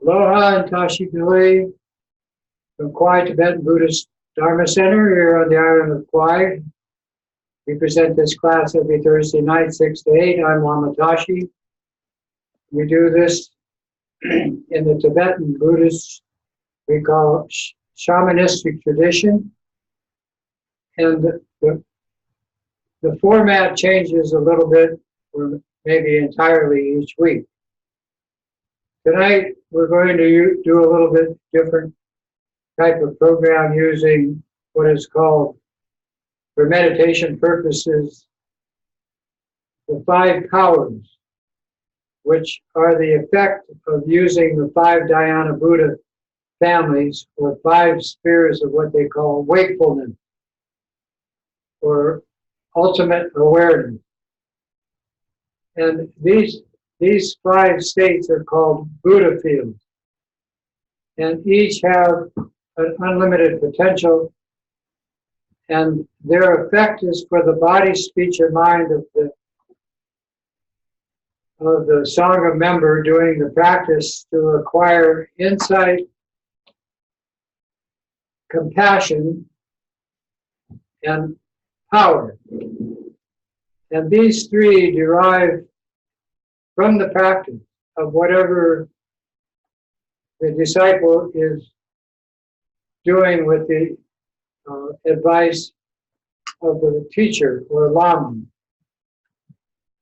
Aloha and Tashi Pili from Kauai Tibetan Buddhist Dharma Center here on the island of Kauai. We present this class every Thursday night, 6 to 8. I'm Lama Tashi. We do this in the Tibetan Buddhist, we call shamanistic tradition. And the format changes a little bit, or maybe entirely each week. Tonight, we're going to do a little bit different type of program using what is called, for meditation purposes, the 5 powers, which are the effect of using the 5 Dhyana Buddha families, or 5 spheres of what they call wakefulness, or ultimate awareness. And these 5 states are called Buddha fields, and each have an unlimited potential, and their effect is for the body, speech, and mind of the Sangha member doing the practice to acquire insight, compassion, and power. And these 3 derive from the practice of whatever the disciple is doing with the advice of the teacher or Lama.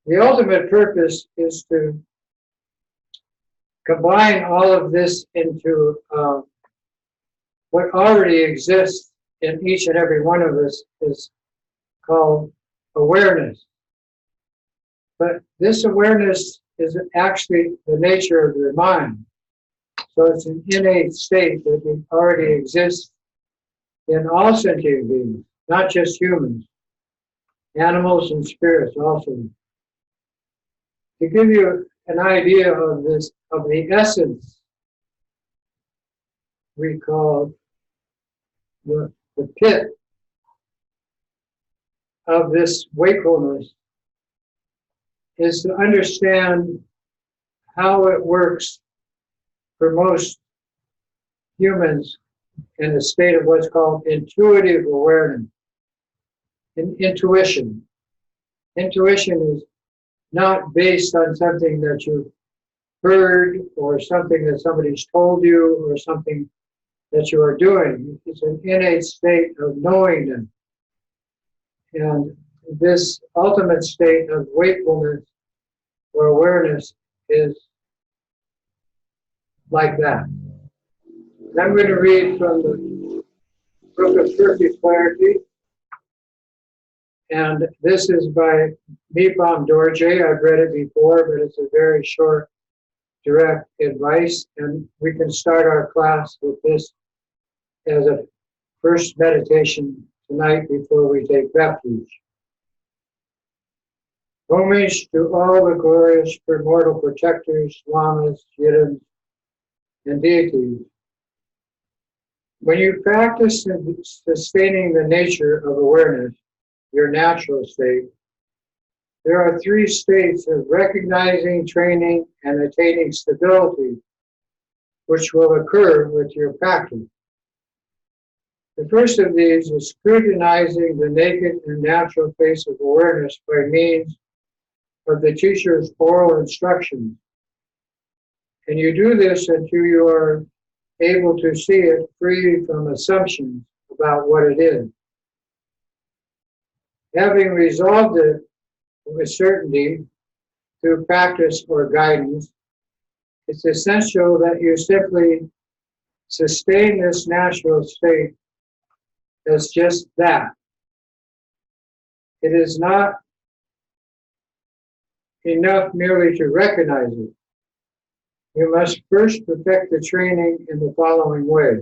The ultimate purpose is to combine all of this into what already exists in each and every one of us, is called awareness. But this awareness is actually the nature of the mind. So it's an innate state that already exists in all sentient beings, not just humans, animals and spirits also. To give you an idea of this, of the essence, we call the pit of this wakefulness, is to understand how it works for most humans in a state of what's called intuitive awareness. Intuition. Intuition is not based on something that you've heard or something that somebody's told you or something that you are doing. It's an innate state of knowingness. And this ultimate state of wakefulness or awareness is like that. And I'm going to read from the Book of Perfect Clarity. And this is by Mipam Dorje. I've read it before, but it's a very short, direct advice. And we can start our class with this as a first meditation tonight before we take refuge. Homage to all the glorious primordial protectors, lamas, yidams, and deities. When you practice sustaining the nature of awareness, your natural state, there are 3 states of recognizing, training, and attaining stability, which will occur with your practice. The first of these is scrutinizing the naked and natural face of awareness by means of the teacher's oral instructions. And you do this until you are able to see it free from assumptions about what it is. Having resolved it with certainty through practice or guidance, it's essential that you simply sustain this natural state as just that. It is not enough merely to recognize it. You must first perfect the training in the following way.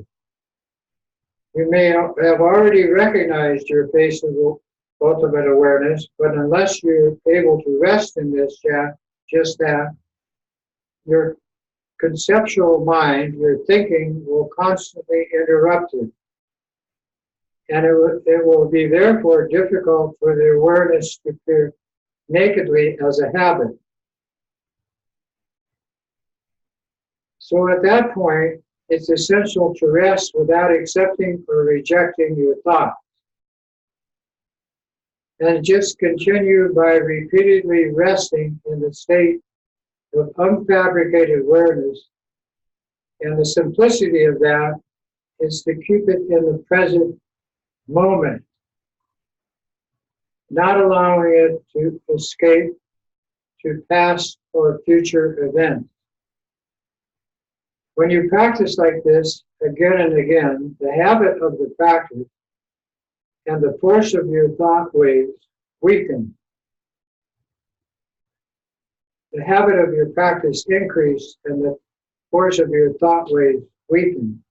You may have already recognized your face of ultimate awareness, but unless you're able to rest in this just that, your conceptual mind, your thinking, will constantly interrupt it. And it will be therefore difficult for the awareness to appear nakedly as a habit. So at that point, it's essential to rest without accepting or rejecting your thoughts. And just continue by repeatedly resting in the state of unfabricated awareness. And the simplicity of that is to keep it in the present moment, not allowing it to escape to past or future events. When you practice like this again and again, the habit of the practice and the force of your thought waves weaken. The habit of your practice increases and the force of your thought waves weaken,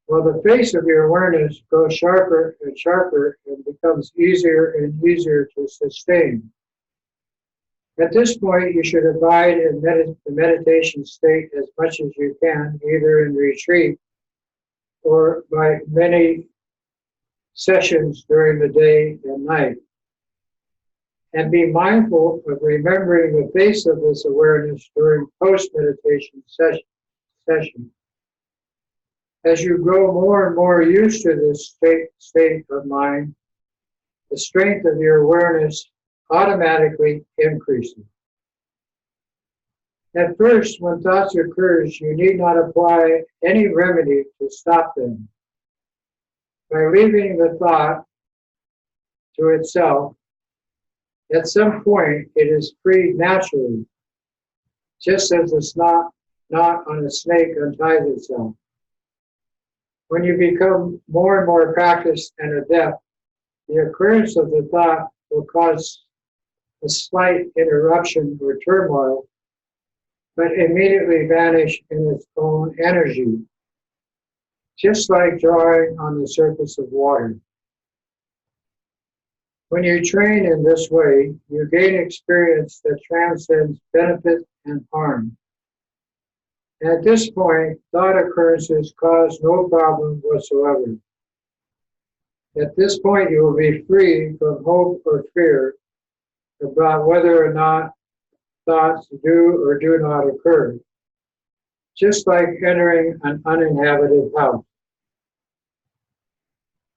while the face of your awareness goes sharper and sharper and becomes easier and easier to sustain. At this point, you should abide in the meditation state as much as you can, either in retreat or by many sessions during the day and night. And be mindful of remembering the face of this awareness during post-meditation session. As you grow more and more used to this state of mind, the strength of your awareness automatically increases. At first, when thoughts occurs, you need not apply any remedy to stop them. By leaving the thought to itself, at some point it is freed naturally, just as the knot on a snake unties itself. When you become more and more practiced and adept, the occurrence of the thought will cause a slight interruption or turmoil, but immediately vanish in its own energy, just like drawing on the surface of water. When you train in this way, you gain experience that transcends benefit and harm. And at this point, thought occurrences cause no problem whatsoever. At this point, you will be free from hope or fear about whether or not thoughts do or do not occur, just like entering an uninhabited house.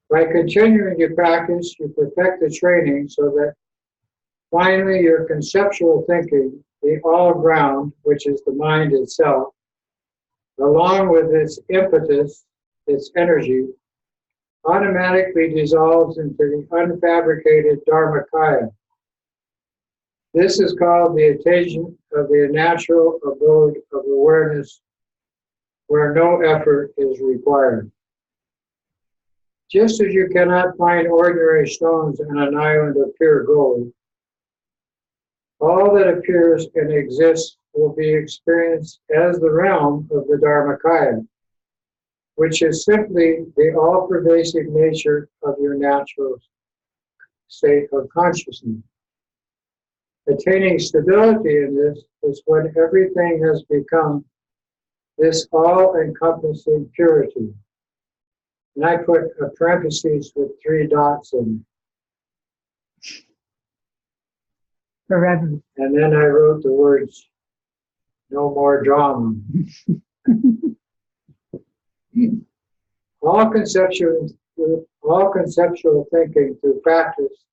By continuing to practice, you perfect the training so that finally your conceptual thinking, the all-ground, which is the mind itself, along with its impetus, its energy, automatically dissolves into the unfabricated Dharmakaya. This is called the attainment of the natural abode of awareness, where no effort is required. Just as you cannot find ordinary stones on an island of pure gold, all that appears and exists will be experienced as the realm of the Dharmakaya, which is simply the all-pervasive nature of your natural state of consciousness. Attaining stability in this is when everything has become this all-encompassing purity. And I put a parenthesis with 3 dots in it. Forever. And then I wrote the words, no more drama. All conceptual thinking through practice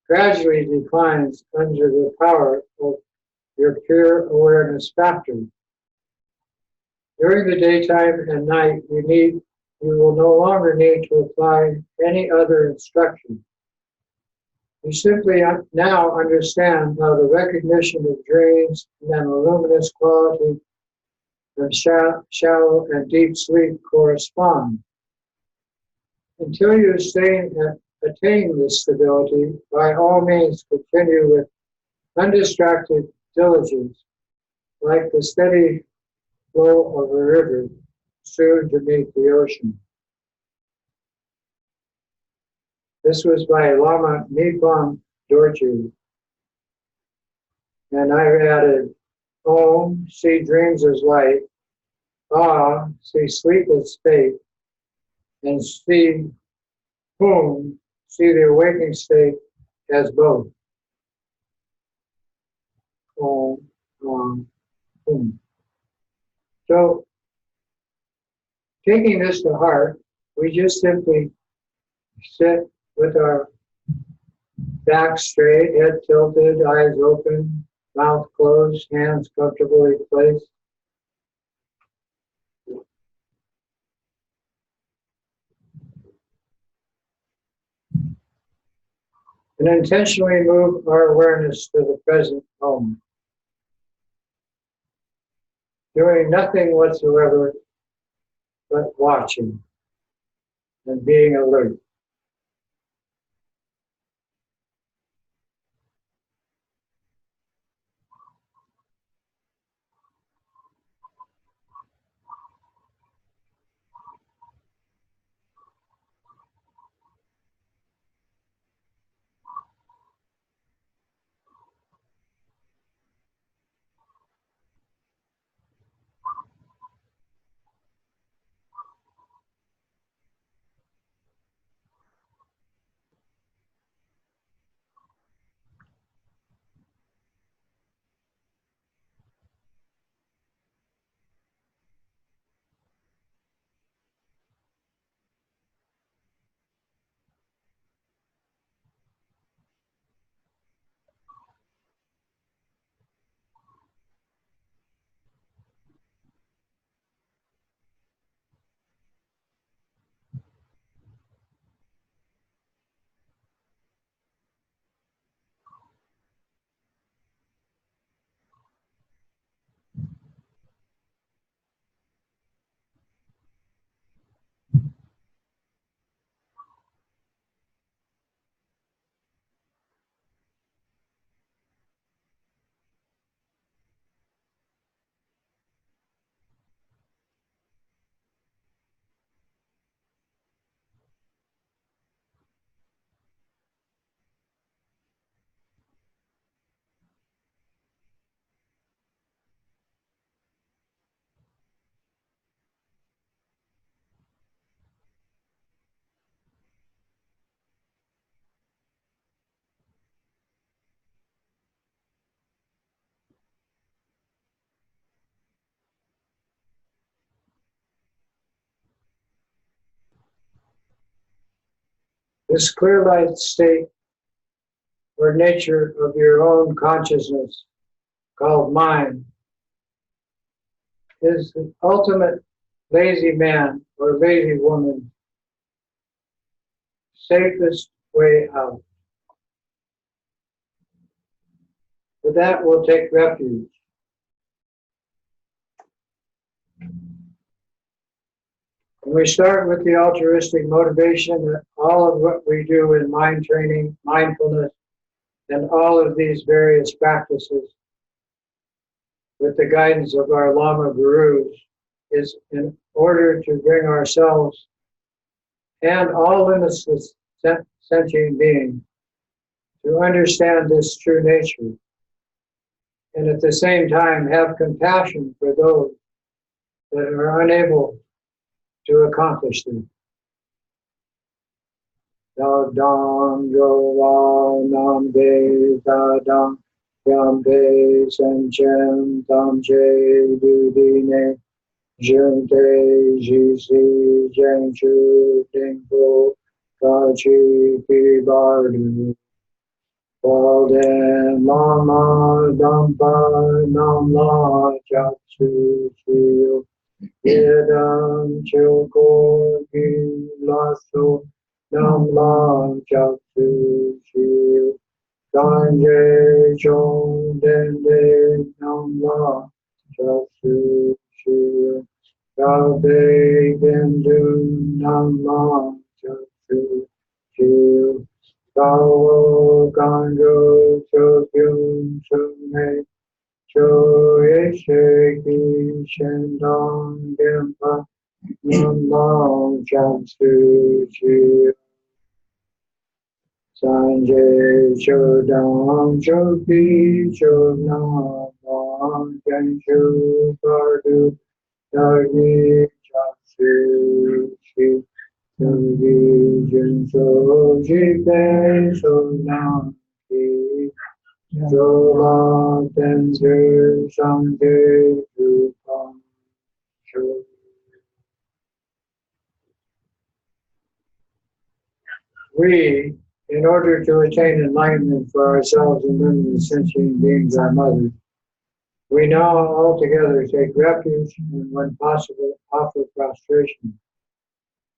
gradually declines under the power of your pure awareness factor. During the daytime and night, you will no longer need to apply any other instruction. You simply now understand how the recognition of dreams and the luminous quality of shallow and deep sleep correspond. Until you attain this stability, by all means continue with undistracted diligence, like the steady flow of a river, soon to meet the ocean. This was by Lama Nipam Dorje. And I added, Om, see dreams as light, Ah, see sleep as fate, and see Hum, see the awakening state as both. Om, Hum. So, taking this to heart, we just simply sit with our back straight, head tilted, eyes open, mouth closed, hands comfortably placed. And intentionally move our awareness to the present moment, doing nothing whatsoever but watching and being alert. This clear light state or nature of your own consciousness, called mind, is the ultimate lazy man or lazy woman safest way out. With that, we'll take refuge. And we start with the altruistic motivation that all of what we do in mind training, mindfulness, and all of these various practices with the guidance of our Lama Gurus is in order to bring ourselves and all innocent sentient beings to understand this true nature, and at the same time have compassion for those that are unable to accomplish them. Dang go nam be da dang yam be sen chen tam je du di ne jun te ji si jen chu ding po ka chi pi bar du pa den ma ma dam pa nam la cha chu chi Yedam Choko Lasso Nam Lam Chatu Shiu Kanye Chong Den Den Nam Lam Chatu Shiu Kabe Dendu Nam Lam Chatu Shiu Kawo Kango Chokyun Chumei Cho Yesheki Shendong Gempa Nam Jamsu Chi Sanjay Chodam Choki Chodam Kenshu Pardu Dagi Jamsu Chi Dagi Jinso Jipe Chodam Ki Jola Tenzu Sangye Rupam We, in order to attain enlightenment for ourselves and limited sentient beings, our mother, we now altogether take refuge and, when possible, offer prostration.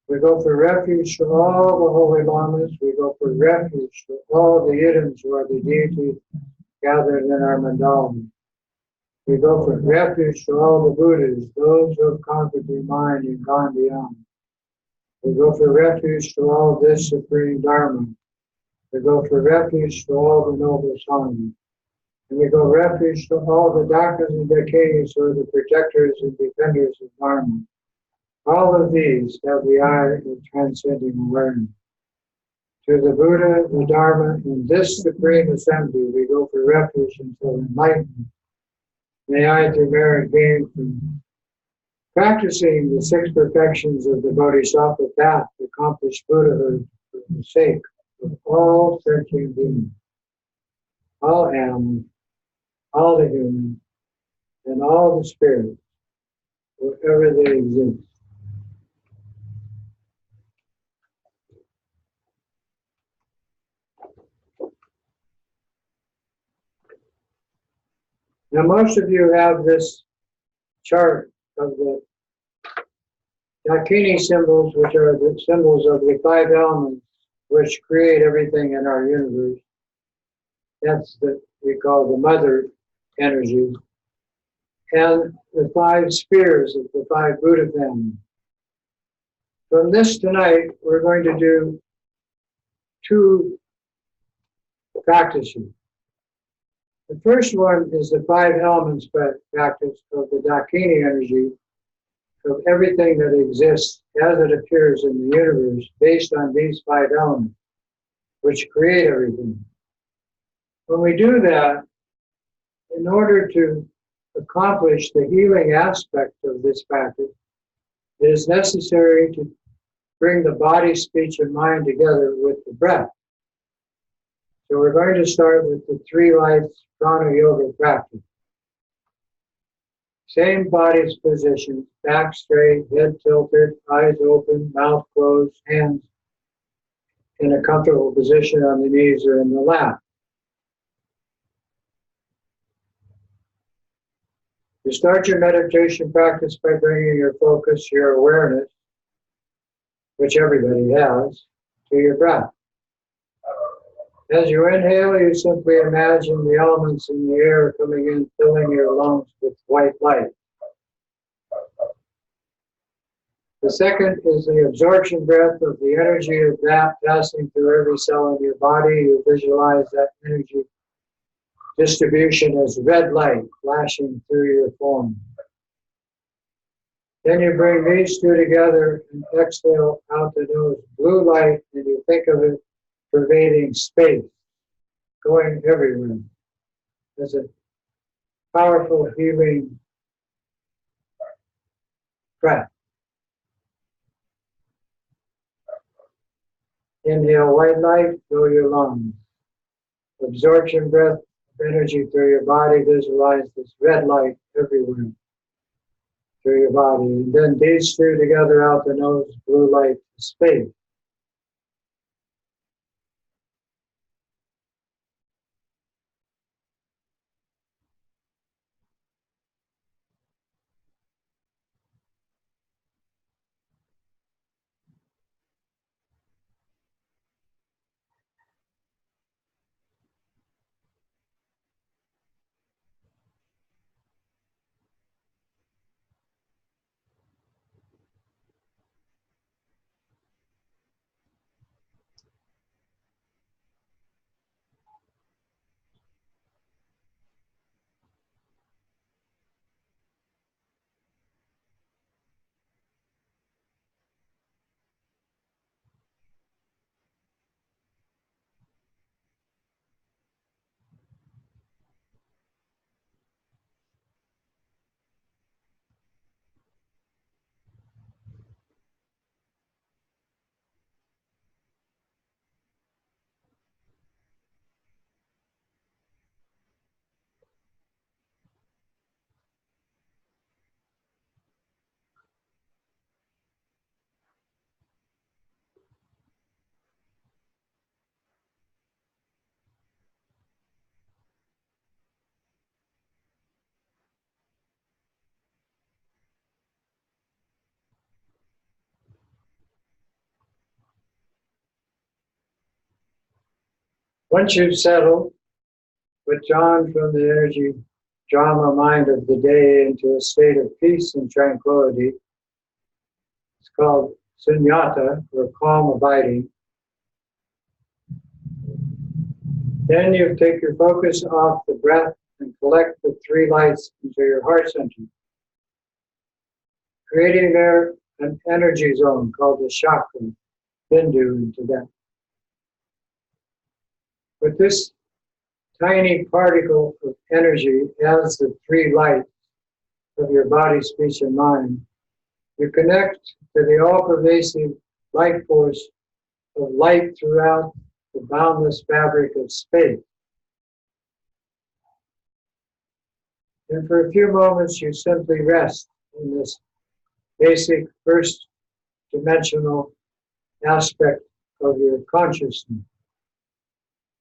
We go for refuge to all the holy lamas. We go for refuge to all the yidams who are the deities gathered in our mandala. We go for refuge to all the Buddhas, those who have conquered the mind and gone beyond. We go for refuge to all this supreme Dharma. We go for refuge to all the noble Sangha. And we go refuge to all the doctors and dakinis who are the protectors and defenders of Dharma. All of these have the eye of transcending awareness. To the Buddha, the Dharma, and this supreme assembly, we go for refuge until enlightenment. May I, through merit gained from practicing the six perfections of the Bodhisattva path, accomplish Buddhahood for the sake of all sentient beings, all animals, all the humans, and all the spirits, wherever they exist. Now, most of you have this chart of the Dakini symbols, which are the symbols of the five elements which create everything in our universe. That's what we call the mother energy. And the five spheres of the five Buddha families. From this tonight, we're going to do two practices. The first one is the five elements practice of the Dakini energy of everything that exists as it appears in the universe based on these five elements, which create everything. When we do that, in order to accomplish the healing aspect of this practice, it is necessary to bring the body, speech, and mind together with the breath. So we're going to start with the three lights prana yoga practice. Same body's position, back straight, head tilted, eyes open, mouth closed, hands in a comfortable position on the knees or in the lap. You start your meditation practice by bringing your focus, your awareness, which everybody has, to your breath. As you inhale, you simply imagine the elements in the air coming in, filling your lungs with white light. The second is the absorption breath of the energy of that passing through every cell in your body. You visualize that energy distribution as red light flashing through your form. Then you bring these two together and exhale out the nose, blue light, and you think of it pervading space, going everywhere. As a powerful healing breath. Inhale white light, fill your lungs. Absorption breath of energy through your body, visualize this red light everywhere through your body. And then these two together out the nose, blue light to space. Once you've settled, withdrawn from the energy drama mind of the day into a state of peace and tranquility, it's called sunyata, or calm abiding. Then you take your focus off the breath and collect the three lights into your heart center, creating there an energy zone called the chakra, bindu in Tibet. With this tiny particle of energy as the three lights of your body, speech, and mind, you connect to the all-pervasive life force of light throughout the boundless fabric of space. And for a few moments, you simply rest in this basic first dimensional aspect of your consciousness.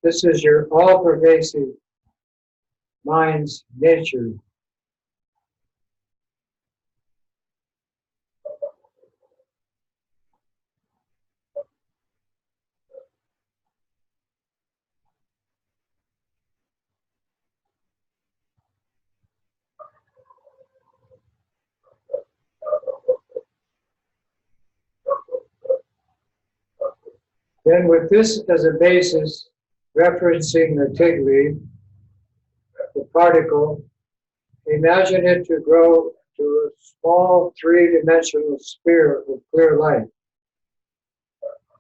This is your all-pervasive mind's nature. Then with this as a basis, referencing the tigli, the particle, imagine it to grow to a small three-dimensional sphere of clear light.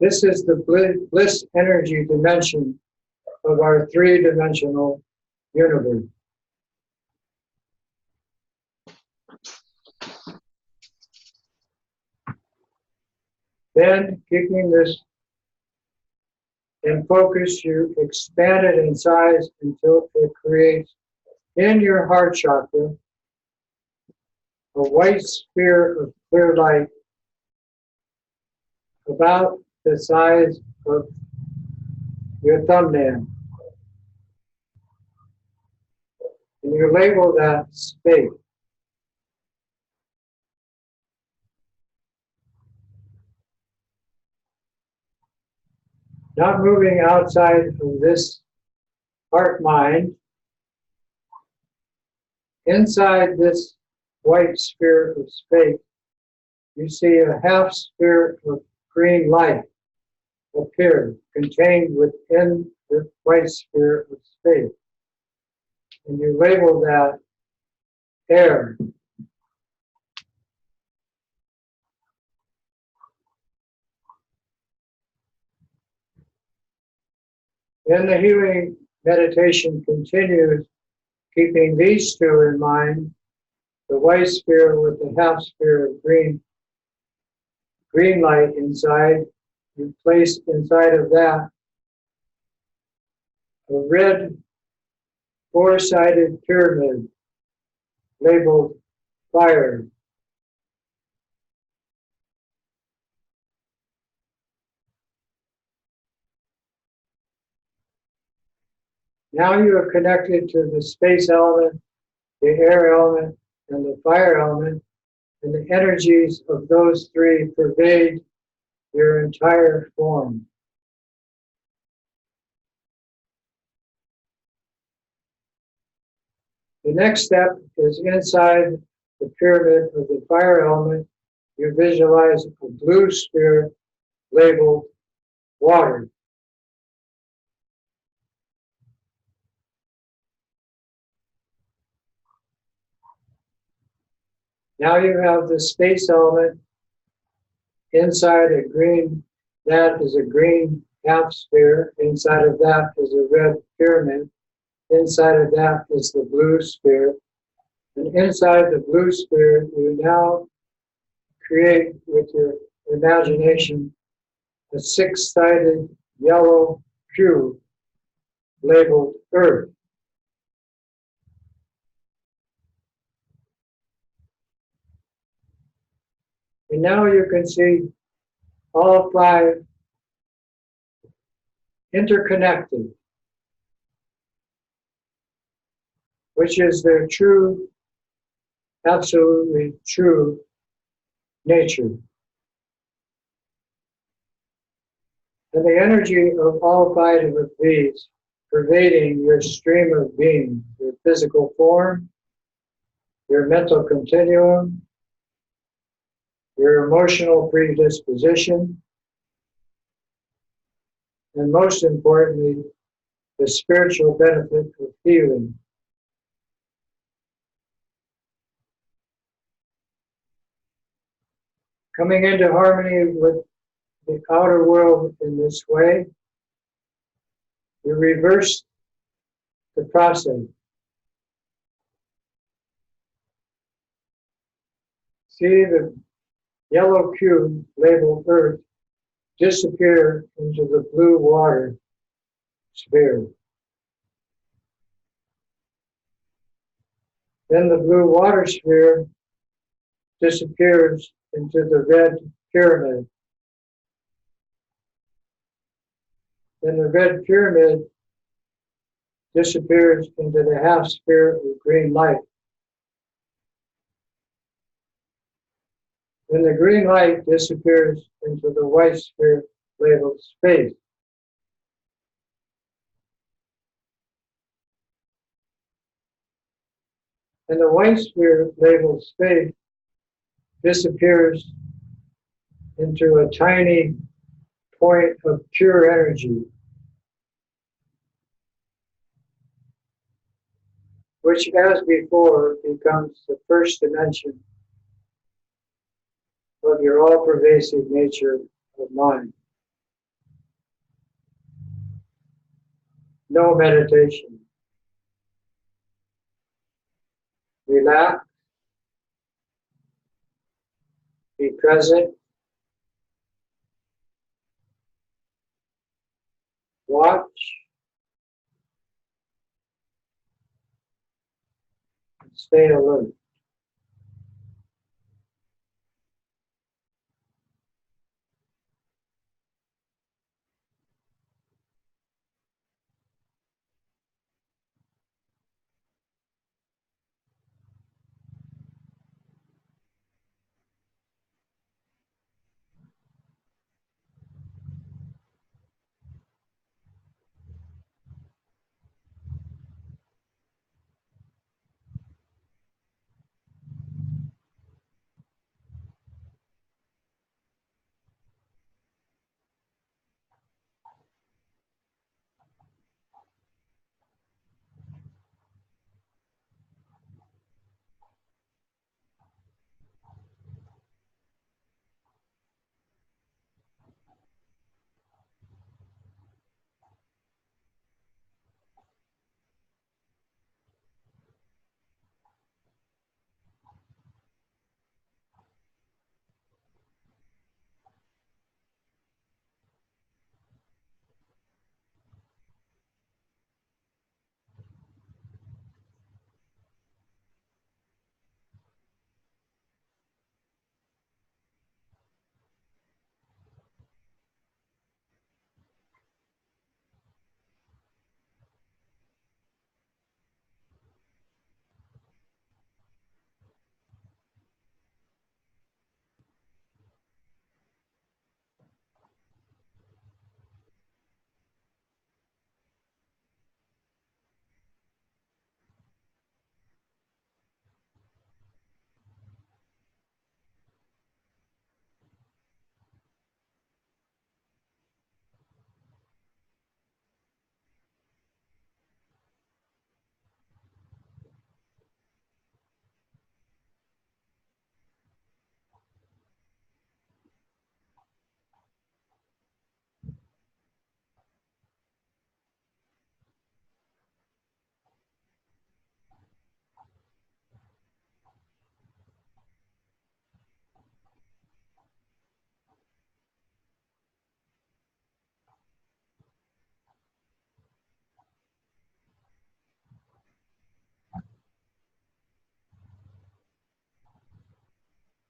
This is the bliss energy dimension of our three-dimensional universe. Then, keeping this in focus, you expand it in size until it creates in your heart chakra a white sphere of clear light about the size of your thumbnail. And you label that space. Not moving outside of this heart mind, inside this white sphere of space, you see a half sphere of green light appear, contained within the white sphere of space. And you label that air. Then the healing meditation continues, keeping these two in mind, the white sphere with the half sphere of green light inside. You place inside of that a red four-sided pyramid labeled fire. Now you are connected to the space element, the air element, and the fire element, and the energies of those three pervade your entire form. The next step is inside the pyramid of the fire element. You visualize a blue sphere labeled water. Now you have the space element inside a green, that is a green half sphere. Inside of that is a red pyramid. Inside of that is the blue sphere. And inside the blue sphere, you now create with your imagination a six-sided yellow cube labeled Earth. And now you can see all five interconnected, which is their true, absolutely true nature. And the energy of all five of these pervading your stream of being, your physical form, your mental continuum, your emotional predisposition, and most importantly, the spiritual benefit of healing. Coming into harmony with the outer world in this way, you reverse the process. See the yellow cube labeled Earth disappear into the blue water sphere. Then the blue water sphere disappears into the red pyramid. Then the red pyramid disappears into the half sphere of green light. Then the green light disappears into the white sphere labeled space. And the white sphere labeled space disappears into a tiny point of pure energy, which as before becomes the first dimension of your all-pervasive nature of mind. No meditation. Relax, be present, watch, and stay alert.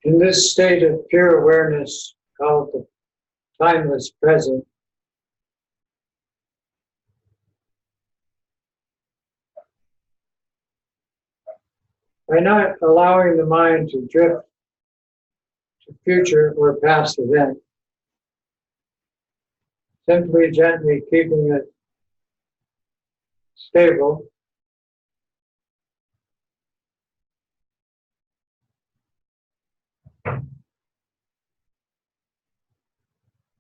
In this state of pure awareness called the timeless present, by not allowing the mind to drift to future or past events, simply gently keeping it stable.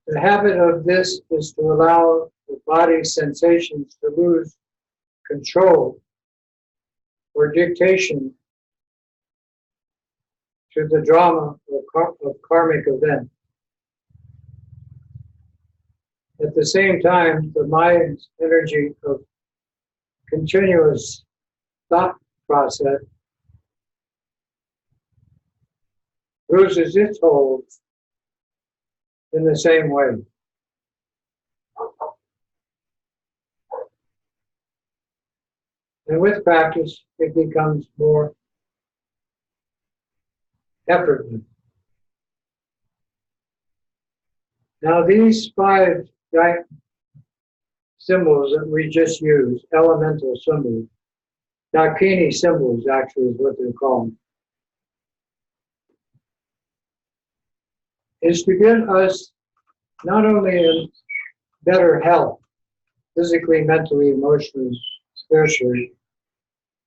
The habit of this is to allow the body's sensations to lose control or dictation to the drama of karmic event. At the same time, the mind's energy of continuous thought process loses its hold in the same way. And with practice, it becomes more effortless. Now, these 5 symbols that we just used, elemental symbols, Dakini symbols actually is what they're called, is to get us not only in better health, physically, mentally, emotionally, spiritually,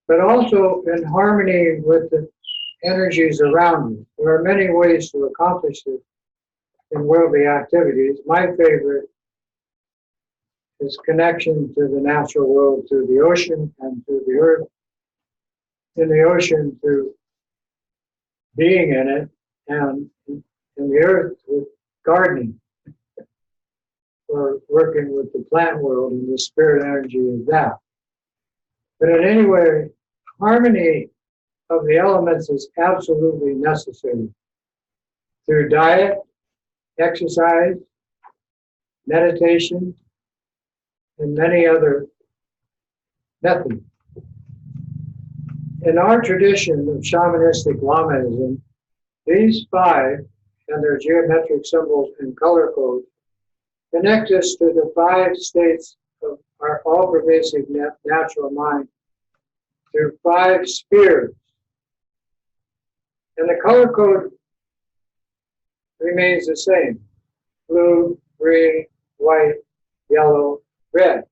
but also in harmony with the energies around us. There are many ways to accomplish this in worldly activities. My favorite is connection to the natural world, to the ocean and to the earth. In the ocean, to being in it, and in the earth with gardening, or working with the plant world and the spirit energy of that. But in any way, harmony of the elements is absolutely necessary through diet, exercise, meditation, and many other methods. In our tradition of shamanistic Lamaism, these 5 and their geometric symbols and color codes connect us to the 5 states of our all-pervasive natural mind through 5 spheres. And the color code remains the same: blue, green, white, yellow, red.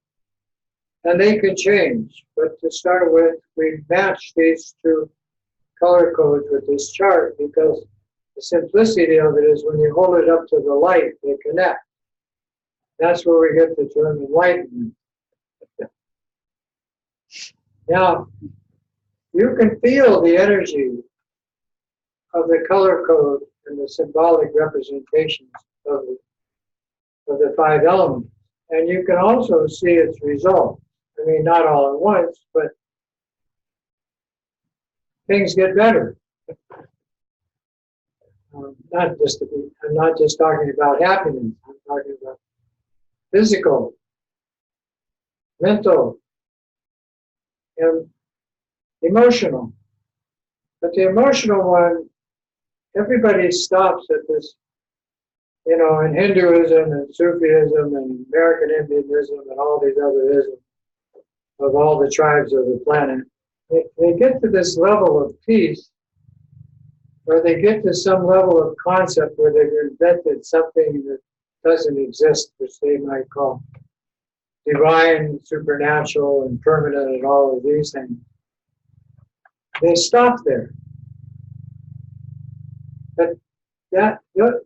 And they can change, but to start with, we match these 2 color codes with this chart because the simplicity of it is when you hold it up to the light, they connect. That's where we get the term enlightenment. Now, you can feel the energy of the color code and the symbolic representations of the 5 elements. And you can also see its result. I mean, not all at once, but things get better. I'm not just talking about happiness. I'm talking about physical, mental, and emotional. But the emotional one, everybody stops at this, you know, in Hinduism and Sufism and American Indianism and all these other isms of all the tribes of the planet. They get to this level of peace, or they get to some level of concept where they've invented something that doesn't exist, which they might call divine, supernatural, and permanent, and all of these things. They stop there. But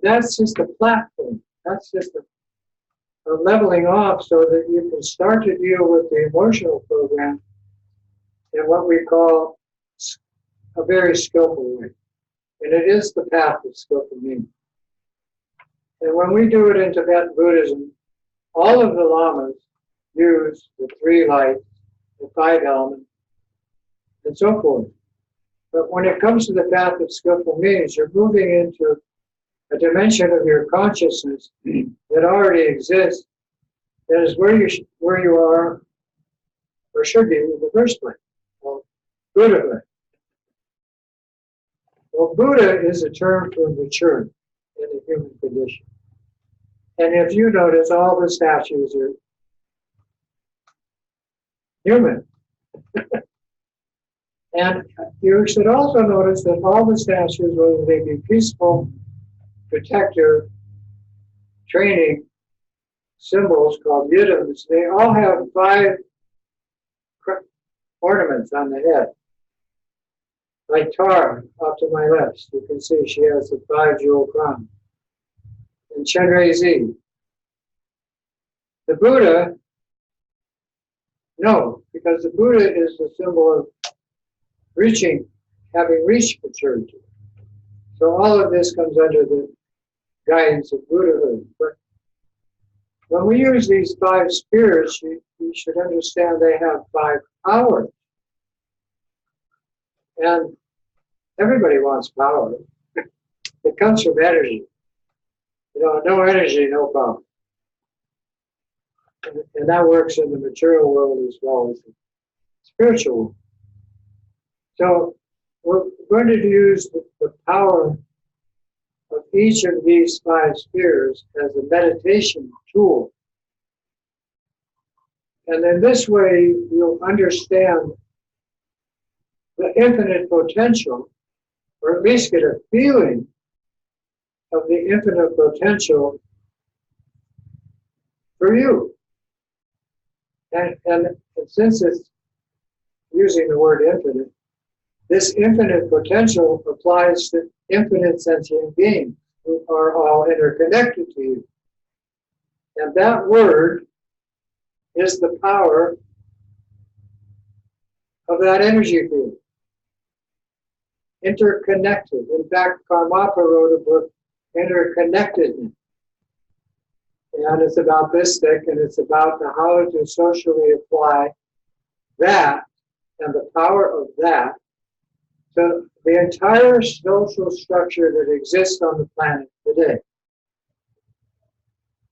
that's just a platform. That's just a leveling off so that you can start to deal with the emotional program in what we call a very skillful way. And it is the path of skillful meaning. And when we do it in Tibetan Buddhism, all of the lamas use the 3 lights, the 5 elements, and so forth. But when it comes to the path of skillful means, you're moving into a dimension of your consciousness that already exists, that is where you are, or should be in the first place. Well, Buddhahood. Well, Buddha is a term for mature in the human condition. And if you notice, all the statues are human. And you should also notice that all the statues, whether they be peaceful, protector, training symbols called yidams, they all have 5 ornaments on the head. Like Tara, off to my left, you can see she has a 5-jewel crown. And Chenrezig. The Buddha, no, because the Buddha is the symbol of reaching, having reached maturity. So all of this comes under the guidance of Buddhahood. But when we use these 5 spirits, you should understand they have 5 powers. And everybody wants power. It comes from energy. You know, no energy, no power. And that works in the material world as well as the spiritual world. So we're going to use the power of each of these 5 spheres as a meditation tool. And in this way, you'll understand the infinite potential, or at least get a feeling of the infinite potential for you. And since it's using the word infinite, this infinite potential applies to infinite sentient beings who are all interconnected to you. And that word is the power of that energy field. Interconnected. In fact, Karmapa wrote a book, Interconnectedness. And it's about this stick, and it's about how to socially apply that and the power of that to the entire social structure that exists on the planet today.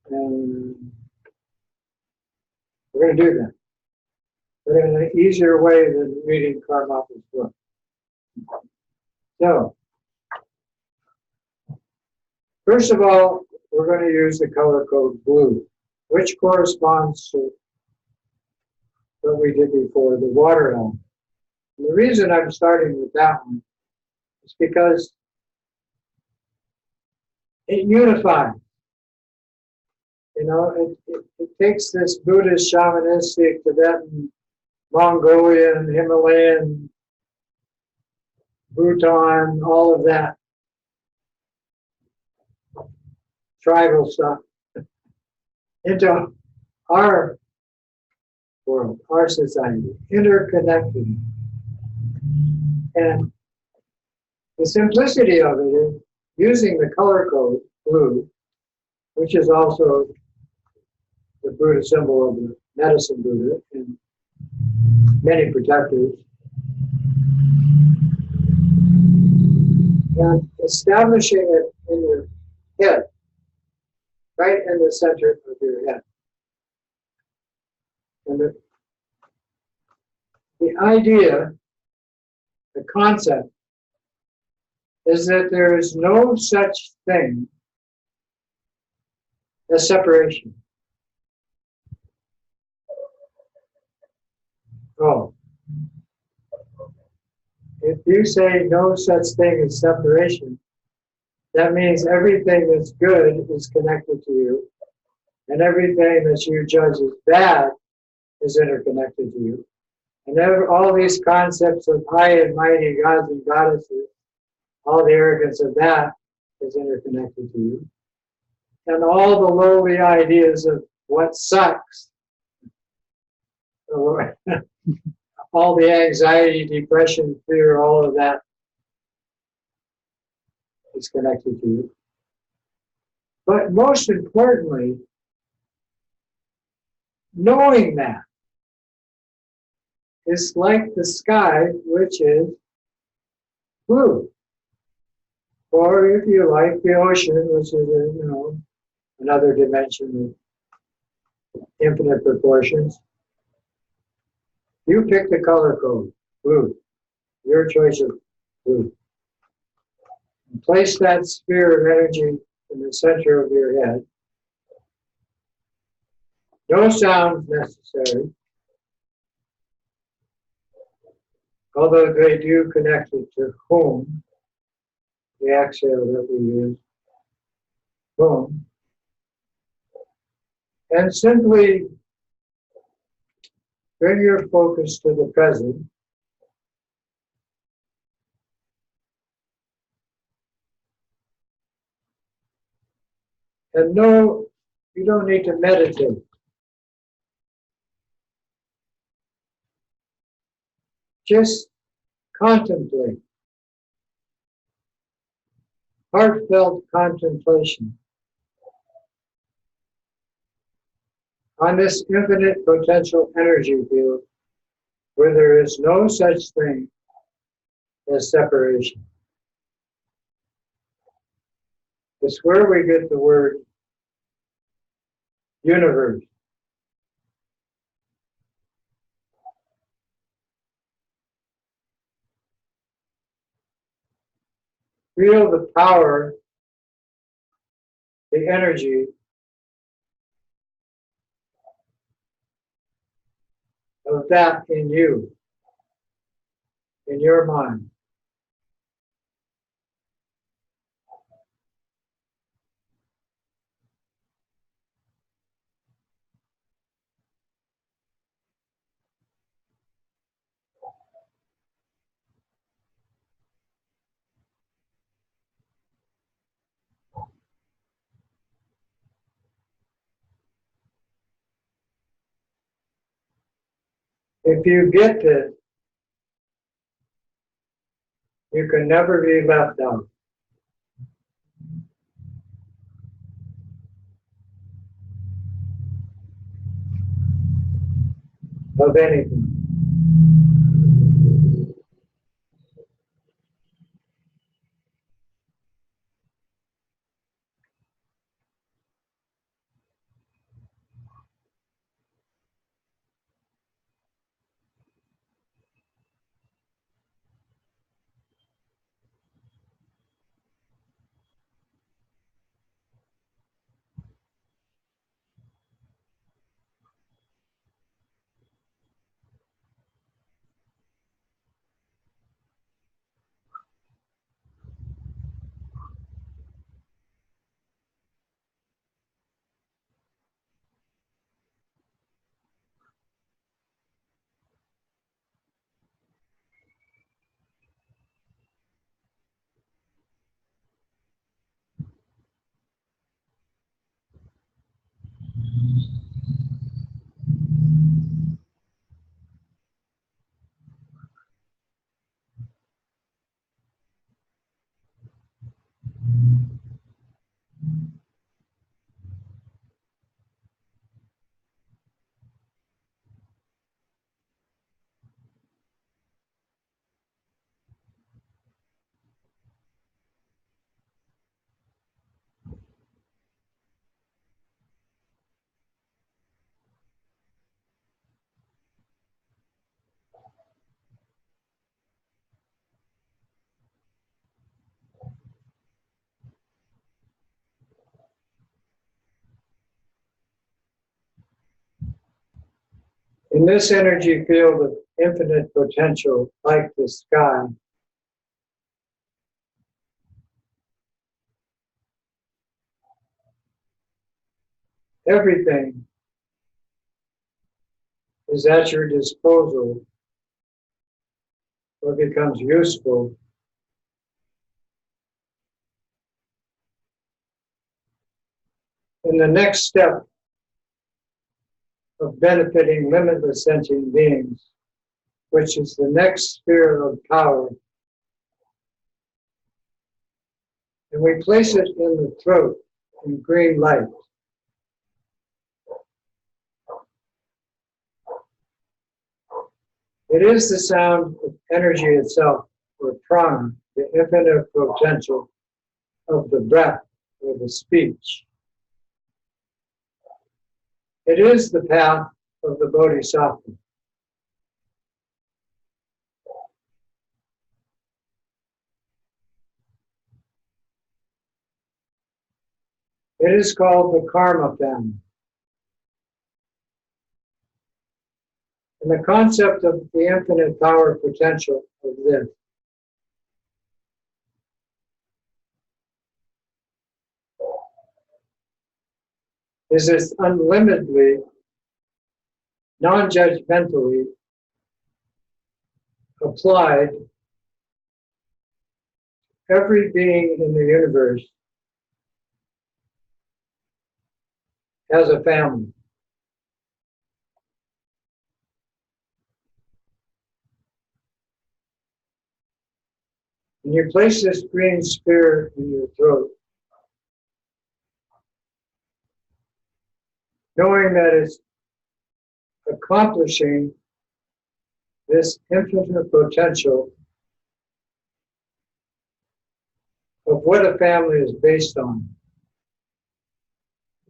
And we're going to do that, but in an easier way than reading Karmapa's book. So, first of all, we're going to use the color code blue, which corresponds to what we did before, the water element. And the reason I'm starting with that one is because it unifies. You know, it takes this Buddhist, shamanistic, Tibetan, Mongolian, Himalayan, Bhutan, all of that tribal stuff into our world, our society, interconnected. And the simplicity of it is using the color code, blue, which is also the Buddha symbol of the medicine Buddha and many protectors. And establishing it in your head, right in the center of your head. And the idea, the concept, is that there is no such thing as separation. Oh. If you say no such thing as separation, that means everything that's good is connected to you, and everything that you judge as bad is interconnected to you. And all these concepts of high and mighty gods and goddesses, all the arrogance of that is interconnected to you. And all the lowly ideas of what sucks, all the anxiety, depression, fear, all of that is connected to you. But most importantly, knowing that is like the sky, which is blue. Or if you like, the ocean, which is another dimension of infinite proportions. You pick the color code, blue, your choice of blue. And place that sphere of energy in the center of your head. No sound necessary, although they do connect it to whom, the exhale that we use, whom. And simply Bring your focus to the present. And no, you don't need to meditate. Just contemplate. Heartfelt contemplation on this infinite potential energy field where there is no such thing as separation. It's where we get the word universe. Feel the power, the energy of that in you, in your mind. If you get it, you can never be left out of anything. In this energy field of infinite potential, like the sky, everything is at your disposal or becomes useful in the next step of benefiting limitless sentient beings, which is the next sphere of power. And we place it in the throat in green light. It is the sound of energy itself, or prana, the infinite potential of the breath or the speech. It is the path of the Bodhisattva. It is called the karma family. And the concept of the infinite power potential of this is it's unlimitedly non-judgmentally applied, every being in the universe has a family. And you place this green sphere in your throat, knowing that it's accomplishing this infinite potential of what a family is based on.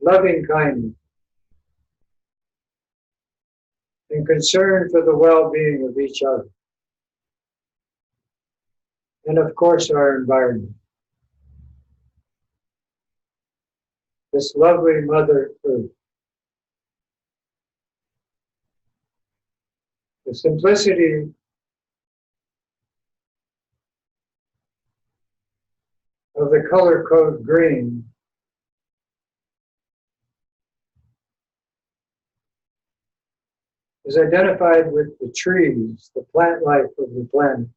Loving kindness and concern for the well-being of each other. And of course, our environment. This lovely Mother Earth. The simplicity of the color code green is identified with the trees, the plant life of the planet,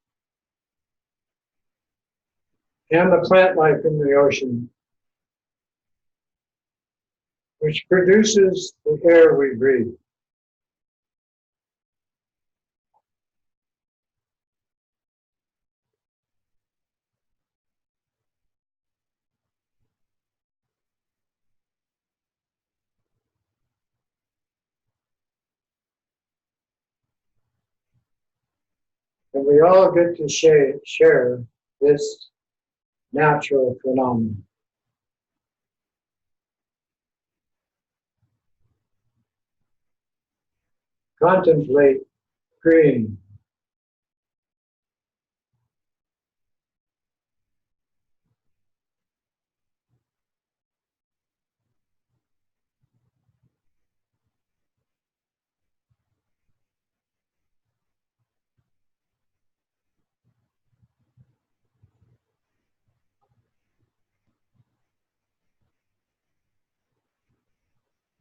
and the plant life in the ocean, which produces the air we breathe. And we all get to share this natural phenomenon. Contemplate green.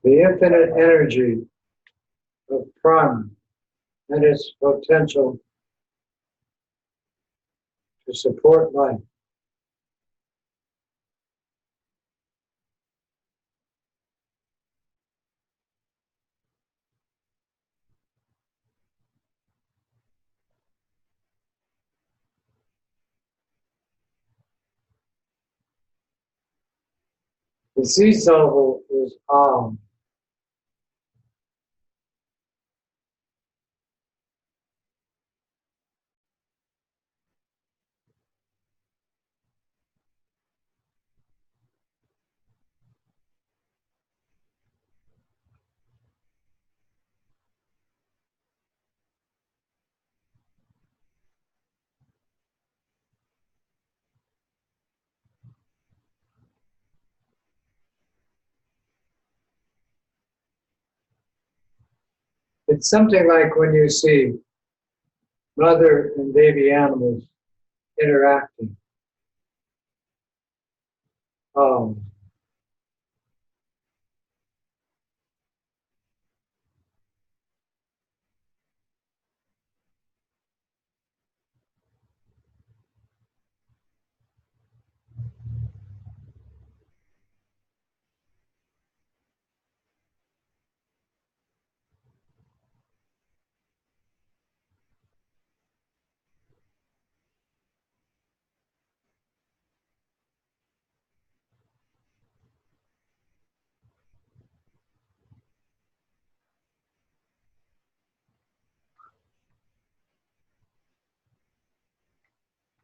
The infinite energy of prana and its potential to support life. The sea syllable is Am. It's something like when you see mother and baby animals interacting. Um,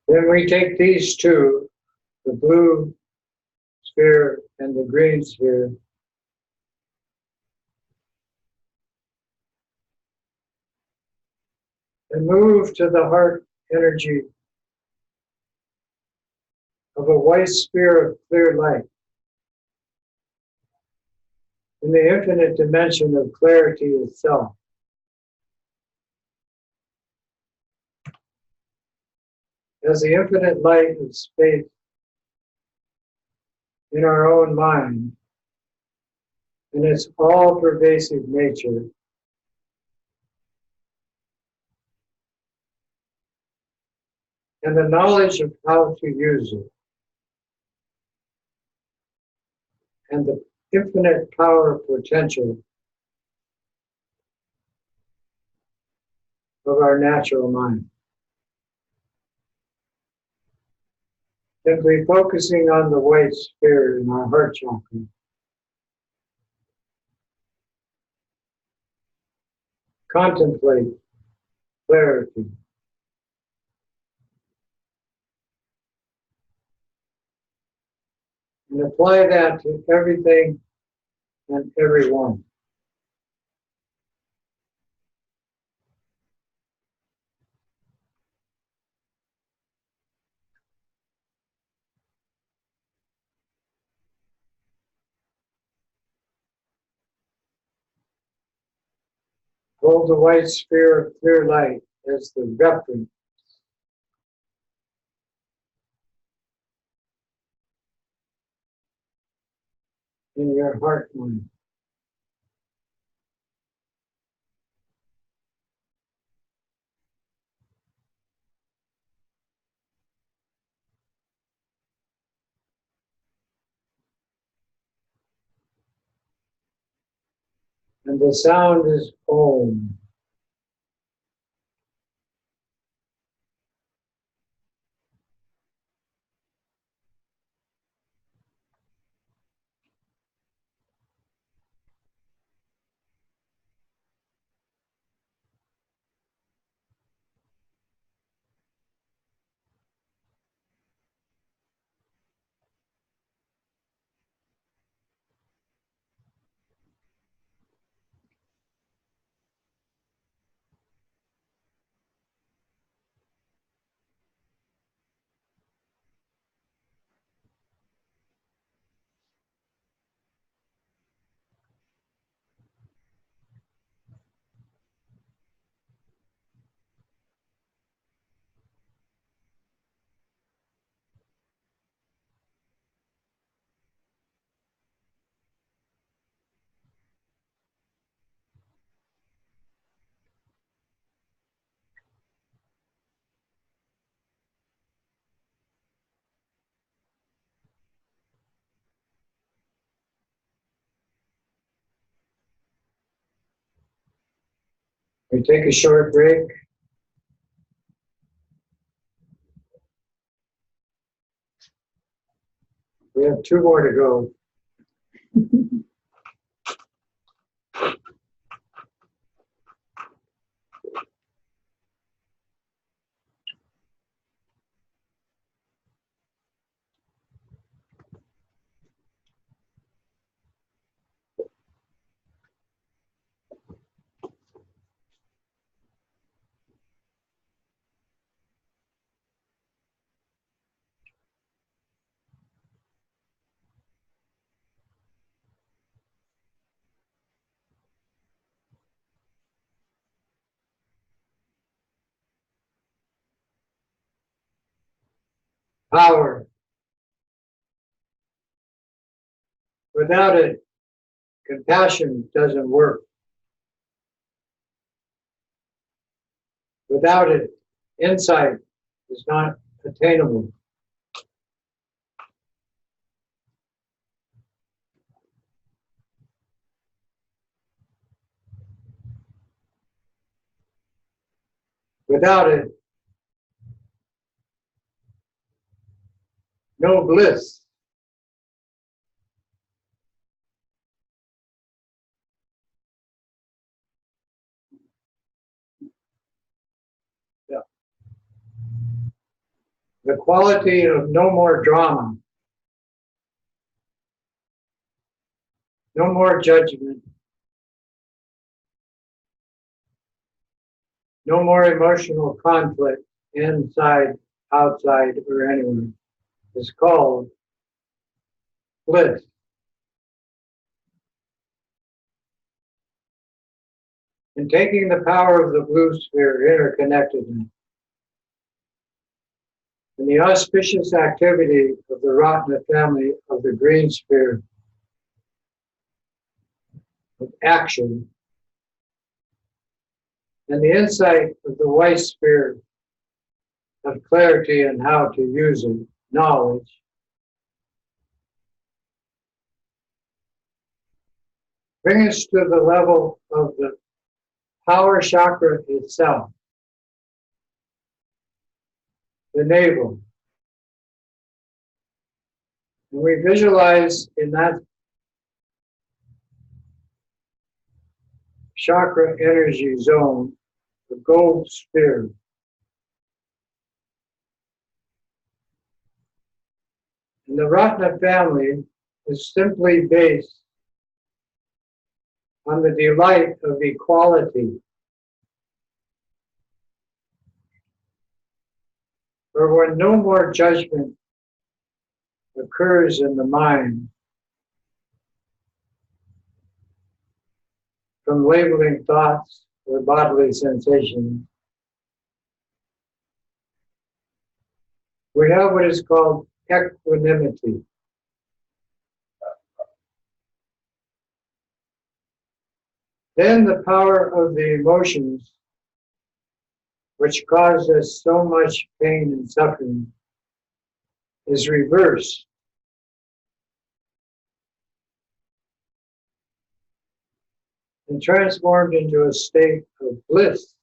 then we take these two, the blue sphere and the green sphere, and move to the heart energy of a white sphere of clear light in the infinite dimension of clarity itself. As the infinite light of space in our own mind, in its all-pervasive nature, and the knowledge of how to use it, and the infinite power potential of our natural mind. Simply focusing on the white sphere in our heart chakra, contemplate clarity. And apply that to everything and everyone. Hold the white sphere of clear light as the reference in your heart mind. And the sound is Om. We take a short break. We have 2 more to go. Power. Without it, compassion doesn't work. Without it, insight is not attainable. Without it, no bliss. Yeah. The quality of no more drama, no more judgment, no more emotional conflict inside, outside, or anywhere is called bliss. And taking the power of the blue sphere interconnectedness and the auspicious activity of the Ratna family of the green sphere of action and the insight of the white sphere of clarity in how to use it, knowledge, bring us to the level of the power chakra itself, the navel. And we visualize in that chakra energy zone the gold sphere. And the Ratna family is simply based on the delight of equality, where when no more judgment occurs in the mind from labeling thoughts or bodily sensations, we have what is called equanimity. Then the power of the emotions, which cause us so much pain and suffering, is reversed. And transformed into a state of bliss.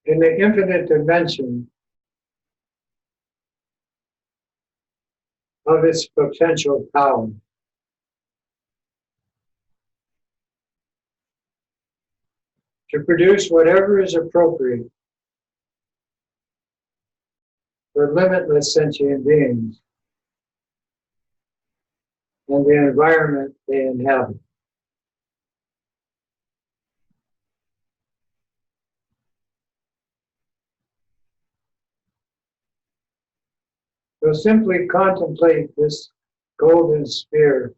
In the infinite dimension of its potential power. To produce whatever is appropriate for limitless sentient beings and the environment they inhabit. So simply contemplate this golden sphere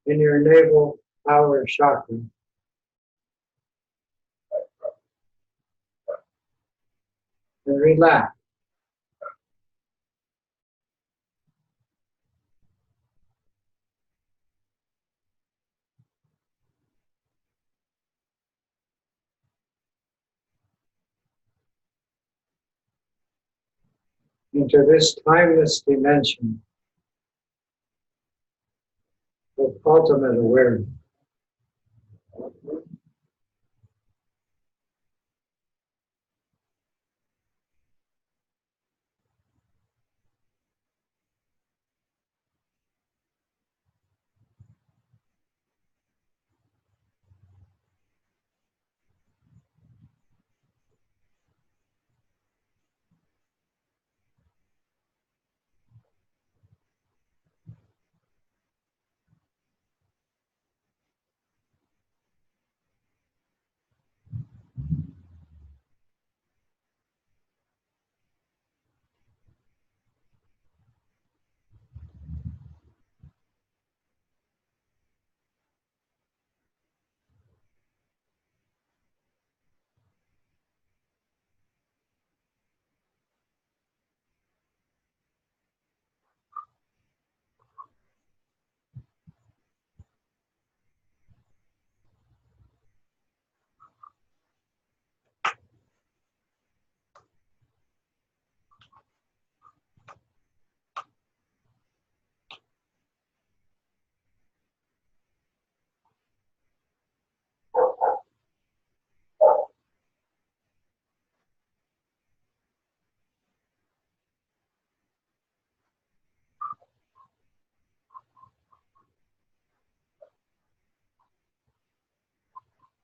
in your navel power chakra. And relax. Into this timeless dimension of ultimate awareness.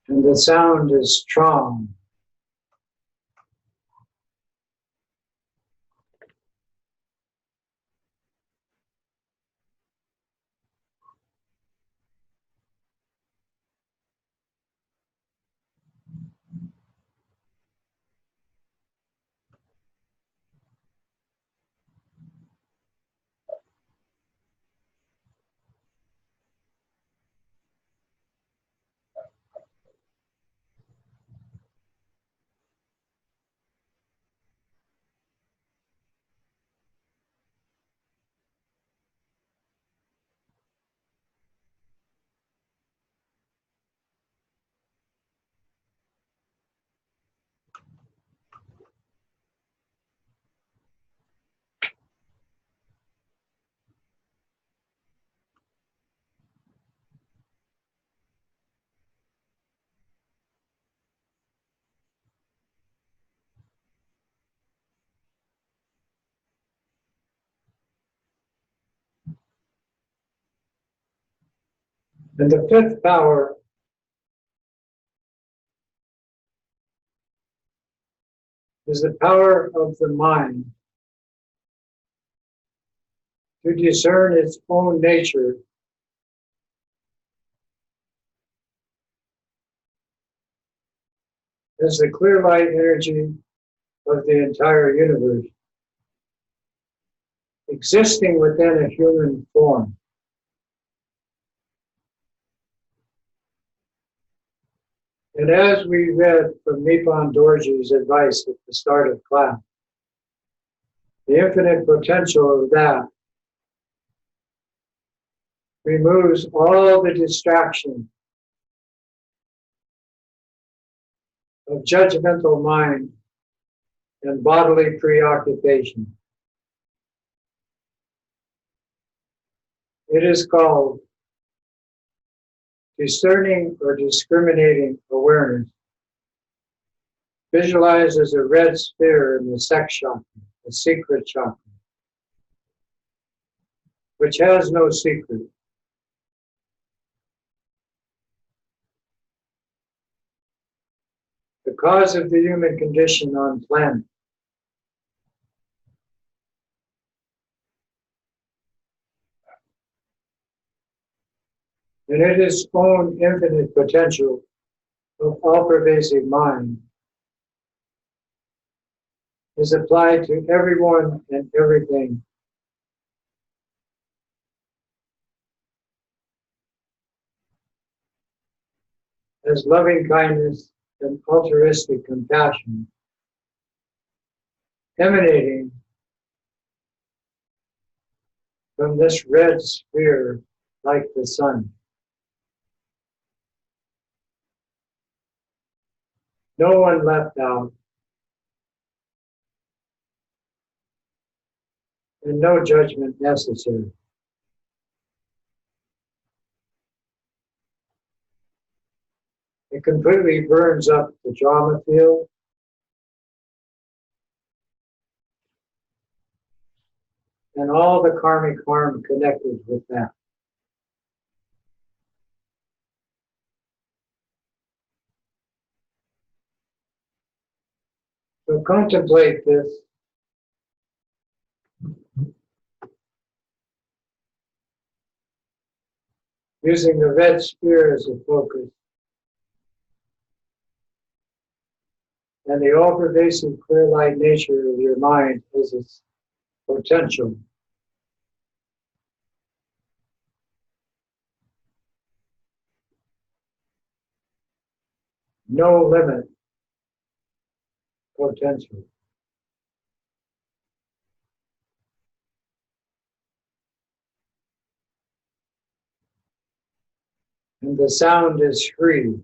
And the sound is strong. And the fifth power is the power of the mind to discern its own nature as the clear light energy of the entire universe, existing within a human form. And as we read from Nippon Dorji's advice at the start of class, the infinite potential of that removes all the distraction of judgmental mind and bodily preoccupation. It is called discerning or discriminating awareness, visualized as a red sphere in the sex chakra, the secret chakra, which has no secret. The cause of the human condition on planet. And it is own infinite potential of all-pervasive mind is applied to everyone and everything. As loving kindness and altruistic compassion emanating from this red sphere like the sun. No one left out, and no judgment necessary. It completely burns up the drama field and all the karmic harm connected with that. So contemplate this using the red sphere as a focus and the all-pervasive clear light nature of your mind as its potential. No limit potential. And the sound is free.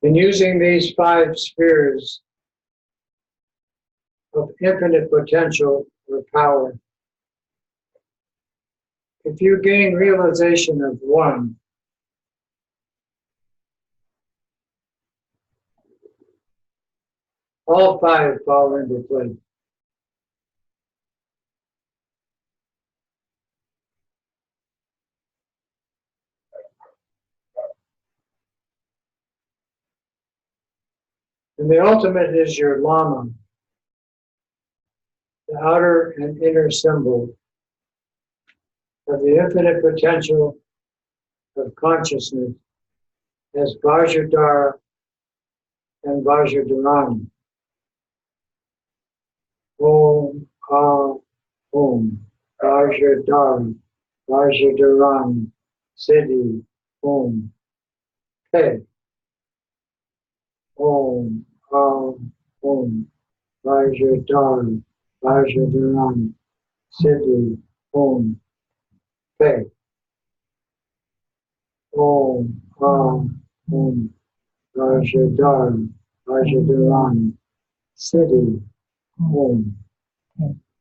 And using these 5 spheres of infinite potential or power, if you gain realization of one, all 5 fall into place. And the ultimate is your Lama, outer and inner symbol of the infinite potential of consciousness as Vajradhara and Vajradharani. Om, Ah, Om, Vajradhara, Vajradharani, Siddhi, Om, Te. Om, Ah, Om, Vajradhara, Vajradharani, Siddhi, Om, Te. Om, Ah, Om, Vajradhara, Vajradharani, Siddhi, Om,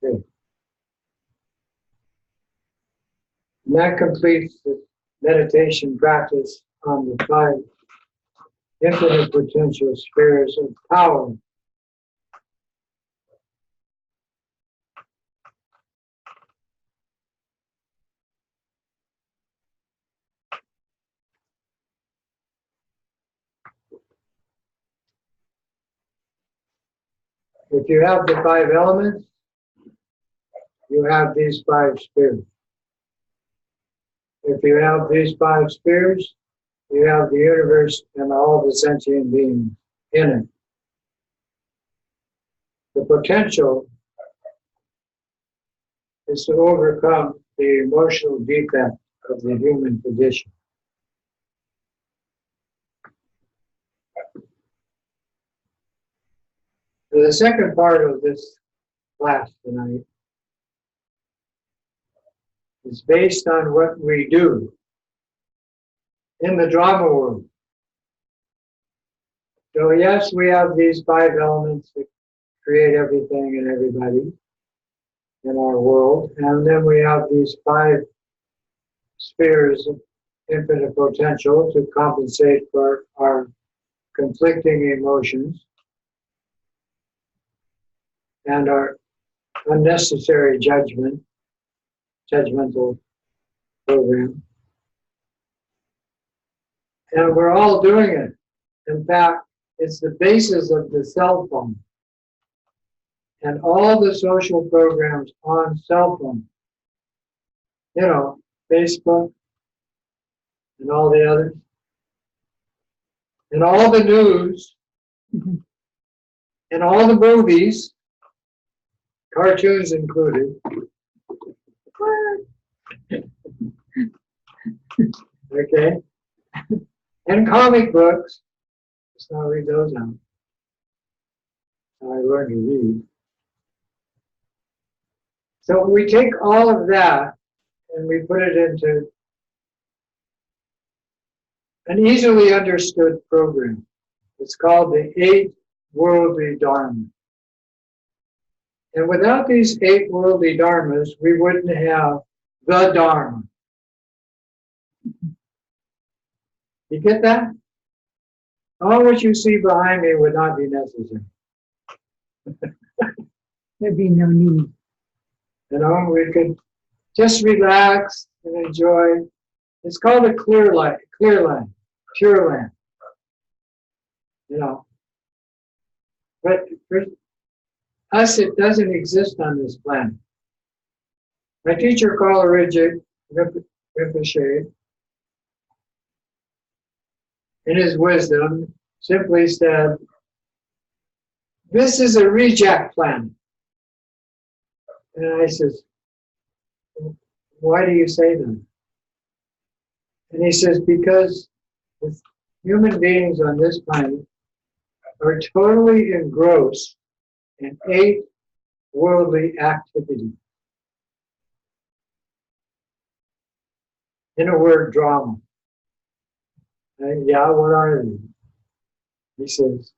Te. And that completes the meditation practice on the 5 infinite potential spheres of power. If you have the 5 elements, you have these 5 spheres. If you have these 5 spheres, you have the universe and all the sentient beings in it. The potential is to overcome the emotional defect of the human condition. So the second part of this class tonight is based on what we do in the drama world. So yes, we have these 5 elements that create everything and everybody in our world, and then we have these 5 spheres of infinite potential to compensate for our conflicting emotions and our unnecessary judgmental program. And we're all doing it. In fact, it's the basis of the cell phone and all the social programs on cell phone. You know, Facebook and all the others. And all the news and all the movies, cartoons included. Okay? And comic books. Let's not read those out. I learned to read. So we take all of that and we put it into an easily understood program. It's called the 8 worldly Dharmas. And without these 8 worldly Dharmas, we wouldn't have the Dharma. You get that? All what you see behind me would not be necessary. There'd be no need. You know, we could just relax and enjoy. It's called a clear land, pure land. You know. But for us, it doesn't exist on this planet. My teacher, Carl Rinpoche, in his wisdom, simply said, this is a reject planet. And I says, why do you say that? And he says, because the human beings on this planet are totally engrossed in 8 worldly activities. In a word, drama. And yeah, what are they? He says,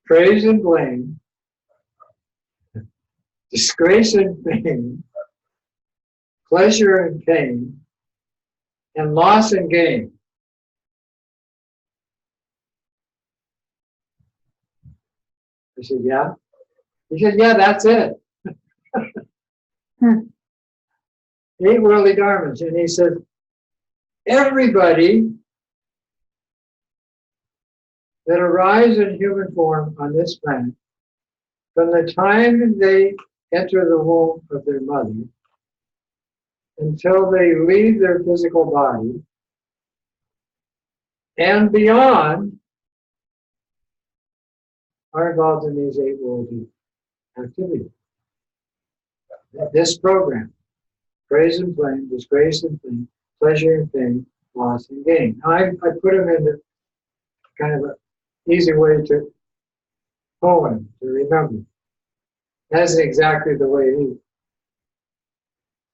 praise and blame, disgrace and fame, pleasure and pain, and loss and gain. I said, yeah. He said, yeah, that's it. 8 worldly dharmas. And he said, everybody that arise in human form on this planet, from the time they enter the womb of their mother until they leave their physical body and beyond are involved in these 8 worldly activities. This program, praise and blame, disgrace and pain, pleasure and pain, loss and gain. Now, I put them into kind of an easy way to poem, to remember. That's exactly the way he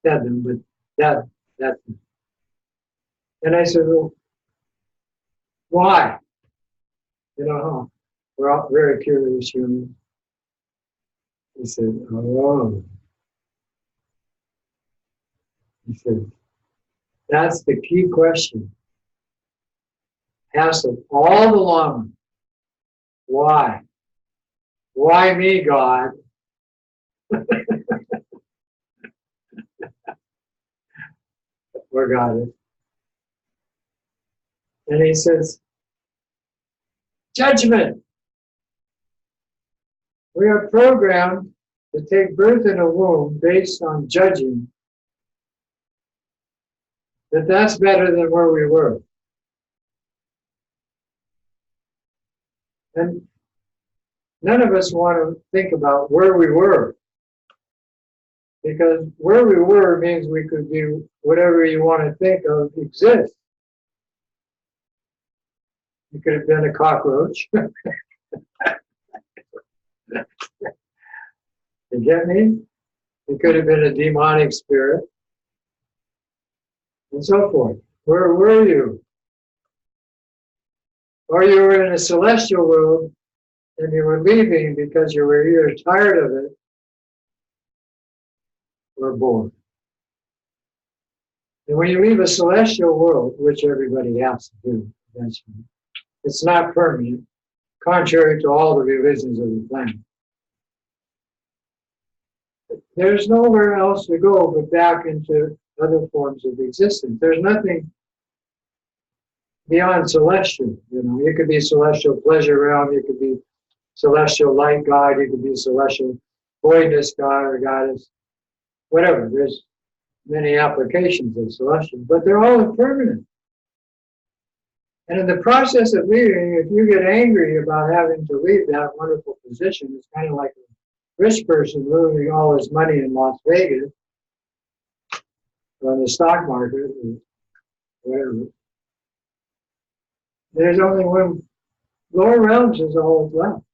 said them, but that's it. And I said, well, why? You know, we're all very curious humans. He said, oh. He said, that's the key question. Ask of all the Lamas. Why? Why me, God? Or God is. And he says, judgment. We are programmed to take birth in a womb based on judging that that's better than where we were. And none of us want to think about where we were, because where we were means we could do whatever you want to think of exists. You could have been a cockroach. You get me? You could have been a demonic spirit, and so forth. Where were you? Or you were in a celestial world and you were leaving because you were either tired of it or bored. And when you leave a celestial world, which everybody has to do eventually, it's not permanent, contrary to all the religions of the planet. There's nowhere else to go but back into other forms of existence. There's nothing beyond celestial. You know, you could be celestial pleasure realm, you could be celestial light God, you could be celestial voidness God or goddess, whatever. There's many applications of celestial, but they're all impermanent. And in the process of leaving, if you get angry about having to leave that wonderful position, it's kind of like a rich person losing all his money in Las Vegas or in the stock market or whatever. There's only one lower realms is a whole left.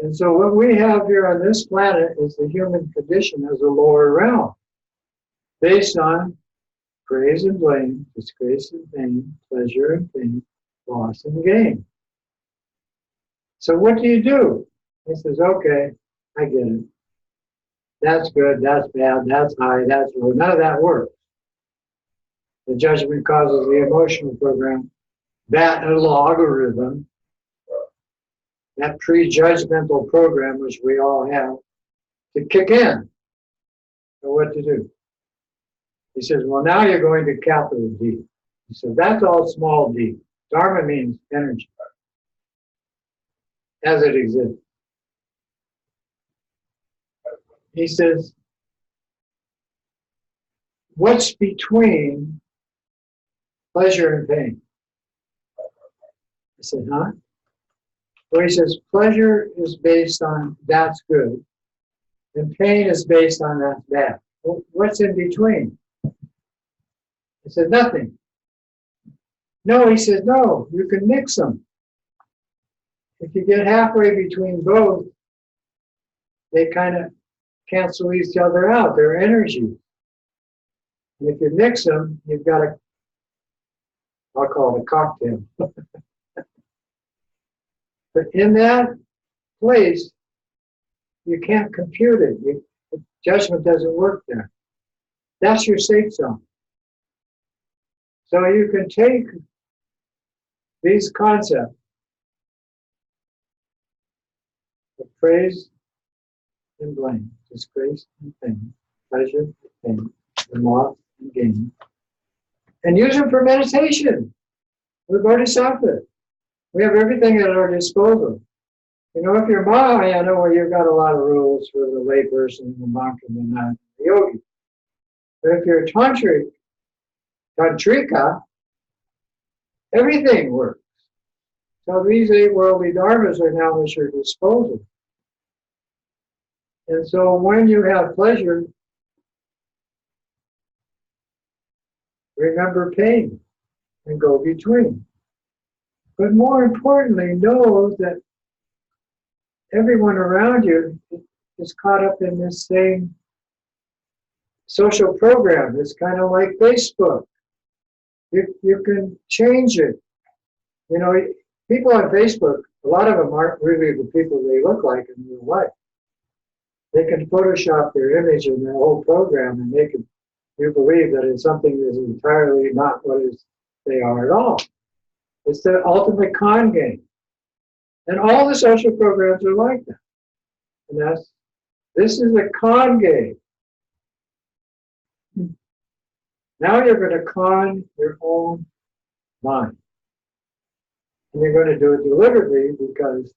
And so what we have here on this planet is the human condition as a lower realm, based on praise and blame, disgrace and pain, pleasure and pain, loss and gain. So what do? He says, okay, I get it. That's good, that's bad, that's high, that's low. None of that works. The judgment causes the emotional program, that logarithm, that prejudgmental program, which we all have, to kick in. So what to do? He says, well, now you're going to capital D. He said, that's all small d. Dharma means energy, as it exists. He says, what's between pleasure and pain? I said, huh? Well, he says, pleasure is based on that's good, and pain is based on that's bad. Well, what's in between? I said, nothing. No, he said, no, you can mix them. If you get halfway between both, they kind of cancel each other out, their energy. And if you mix them, you've got a, I'll call it a cocktail. But in that place, you can't compute it. Judgment doesn't work there. That's your safe zone. So you can take these concepts of praise and blame, disgrace and pain, pleasure and pain, and loss and gain, and use them for meditation. We're bodhisattva. We have everything at our disposal. You know, if you're Mahayana, well, you've got a lot of rules for the layperson, the monk, and the nun, the yogi. But if you're tantrika, everything works. So these 8 worldly dharmas are now at your disposal. And so when you have pleasure, remember pain and go between. But more importantly, know that everyone around you is caught up in this same social program. It's kind of like Facebook. You can change it. You know, people on Facebook, a lot of them aren't really the people they look like in real life. They can Photoshop their image in their whole program and make you believe that it's something that is entirely not what they are at all. It's the ultimate con game. And all the social programs are like that. And this is a con game. Now you're going to con your own mind. And you're going to do it deliberately because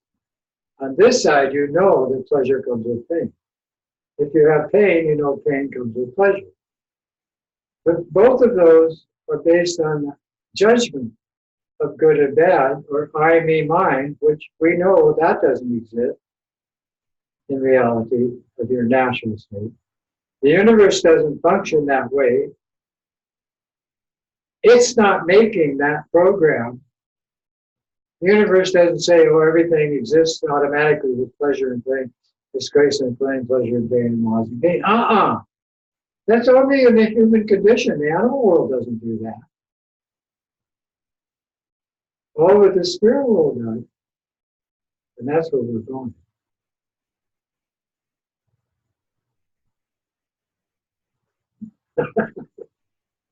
on this side, you know that pleasure comes with pain. If you have pain, you know pain comes with pleasure. But both of those are based on judgment of good and bad, or I, me, mine, which we know that doesn't exist in reality of your natural state. The universe doesn't function that way. It's not making that program. The universe doesn't say, oh, everything exists automatically with pleasure and pain, disgrace and pain, pleasure and pain, and laws and pain. That's only in the human condition. The animal world doesn't do that. All that the spirit world does. And that's where we're going.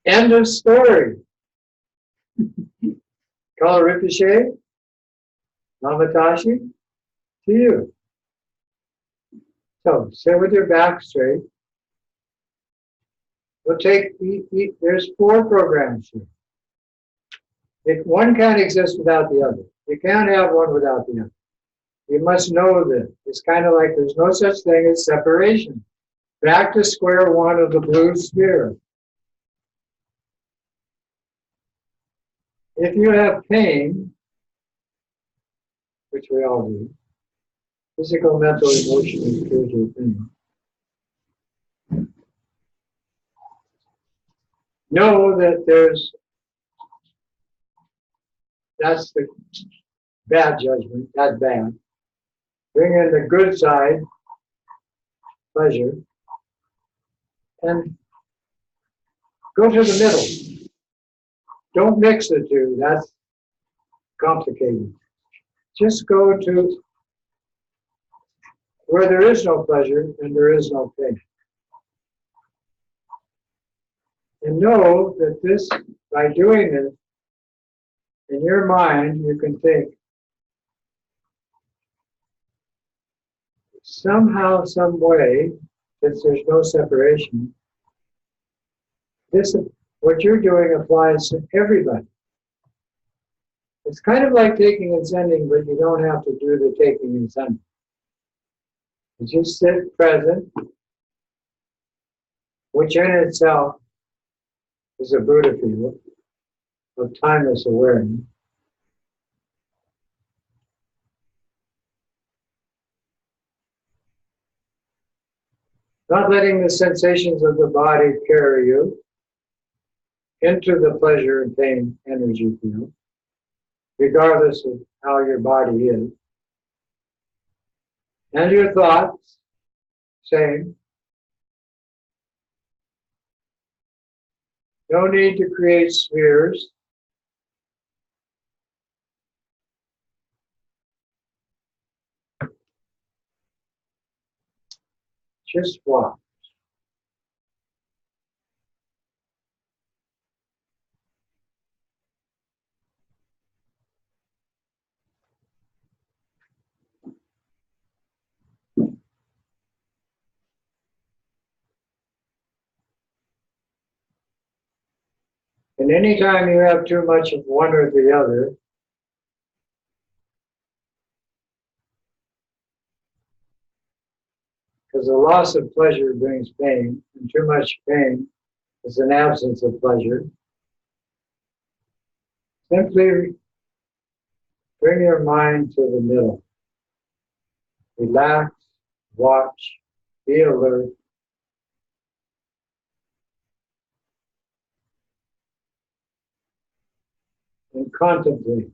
End of story. Call Ricochet, Namatashi, to you. So sit with your back straight. We'll take, there's 4 programs here. If one can't exist without the other. You can't have one without the other. You must know this. It's kind of like there's no such thing as separation. Back to square one of the blue sphere. If you have pain, which we all do, physical, mental, emotional, spiritual pain, know that that's the bad judgment, that's bad. Bring in the good side, pleasure, and go to the middle. Don't mix the two, that's complicated. Just go to where there is no pleasure and there is no pain. And know that this, by doing this, in your mind, you can think, somehow, some way, since there's no separation, what you're doing applies to everybody. It's kind of like taking and sending, but you don't have to do the taking and sending. You just sit present, which in itself is a Buddha field of timeless awareness. Not letting the sensations of the body carry you into the pleasure and pain energy field, regardless of how your body is. And your thoughts, same. No need to create spheres. Just walk. And anytime you have too much of one or the other, because the loss of pleasure brings pain, and too much pain is an absence of pleasure. Simply bring your mind to the middle. Relax, watch, be alert, and contemplate.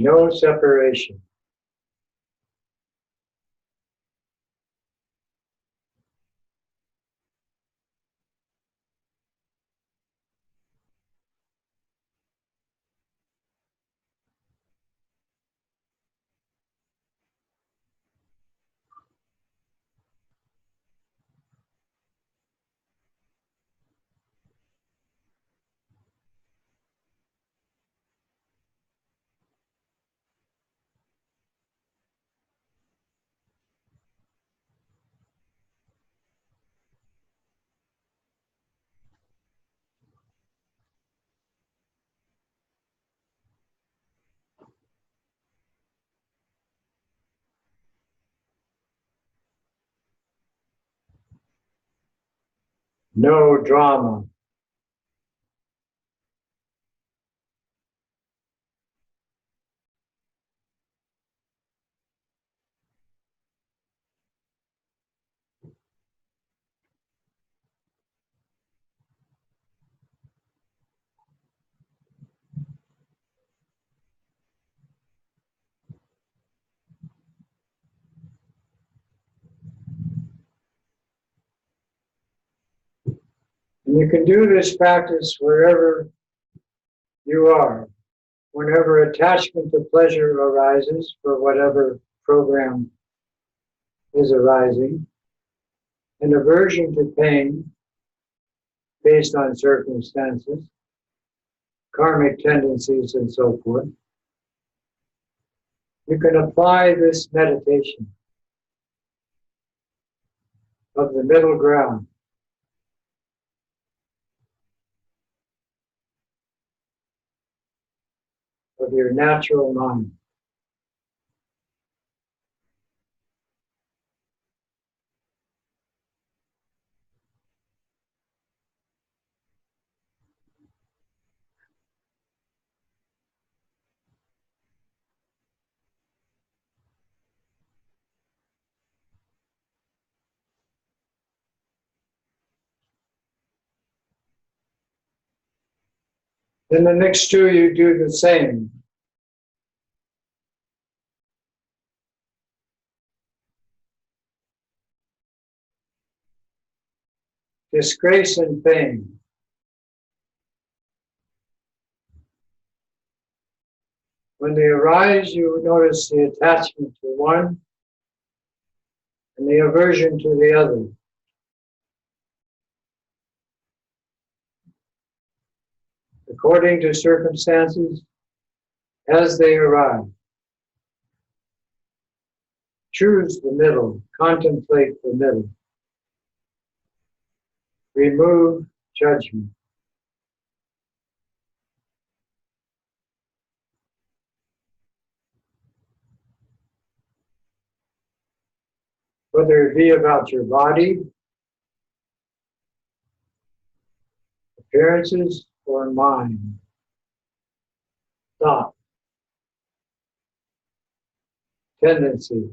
No separation. No drama. And you can do this practice wherever you are. Whenever attachment to pleasure arises for whatever program is arising, and aversion to pain based on circumstances, karmic tendencies, and so forth, you can apply this meditation of the middle ground. Of your natural mind. Then the next two, you do the same. Disgrace and pain. When they arise, you notice the attachment to one and the aversion to the other. According to circumstances, as they arise. Choose the middle, contemplate the middle. Remove judgment. Whether it be about your body, appearances, or mind, thought, tendency.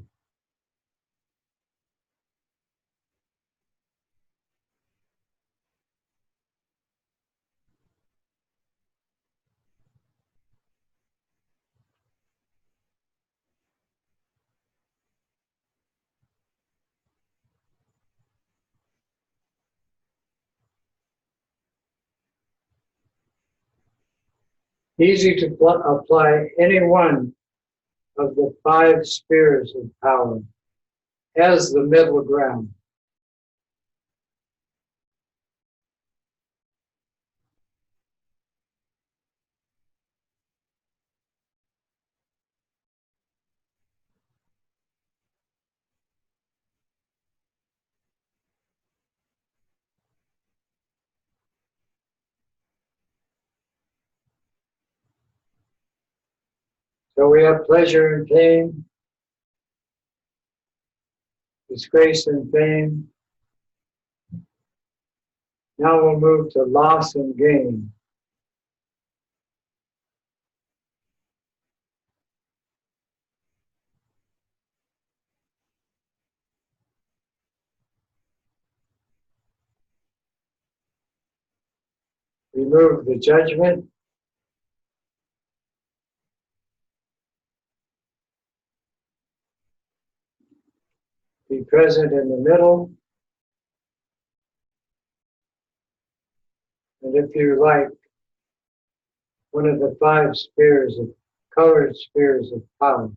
Easy to apply any one of the 5 spheres of power as the middle ground. So we have pleasure and pain, disgrace and fame. Now we'll move to loss and gain. Remove the judgment. Be present in the middle. And if you like, one of the 5 spheres of colored spheres of power.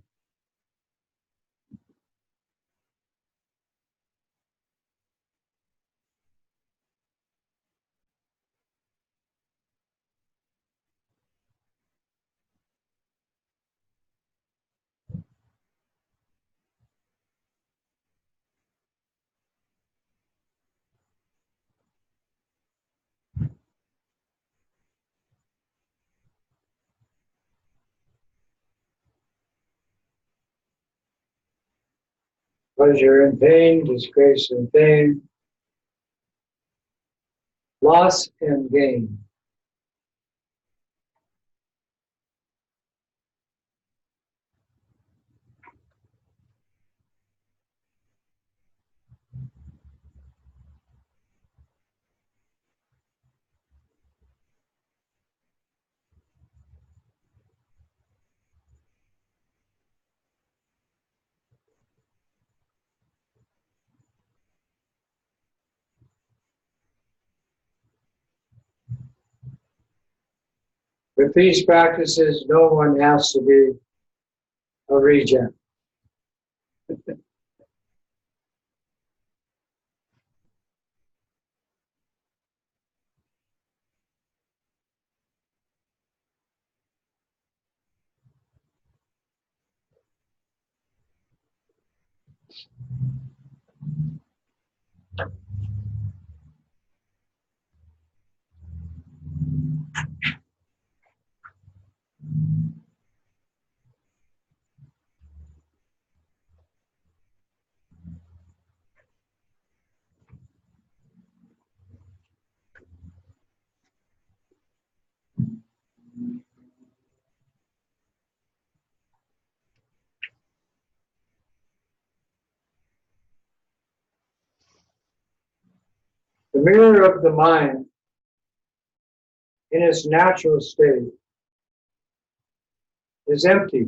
Pleasure and pain, disgrace and fame, loss and gain. With these practices, no one has to be a reject. The mirror of the mind, in its natural state, is empty.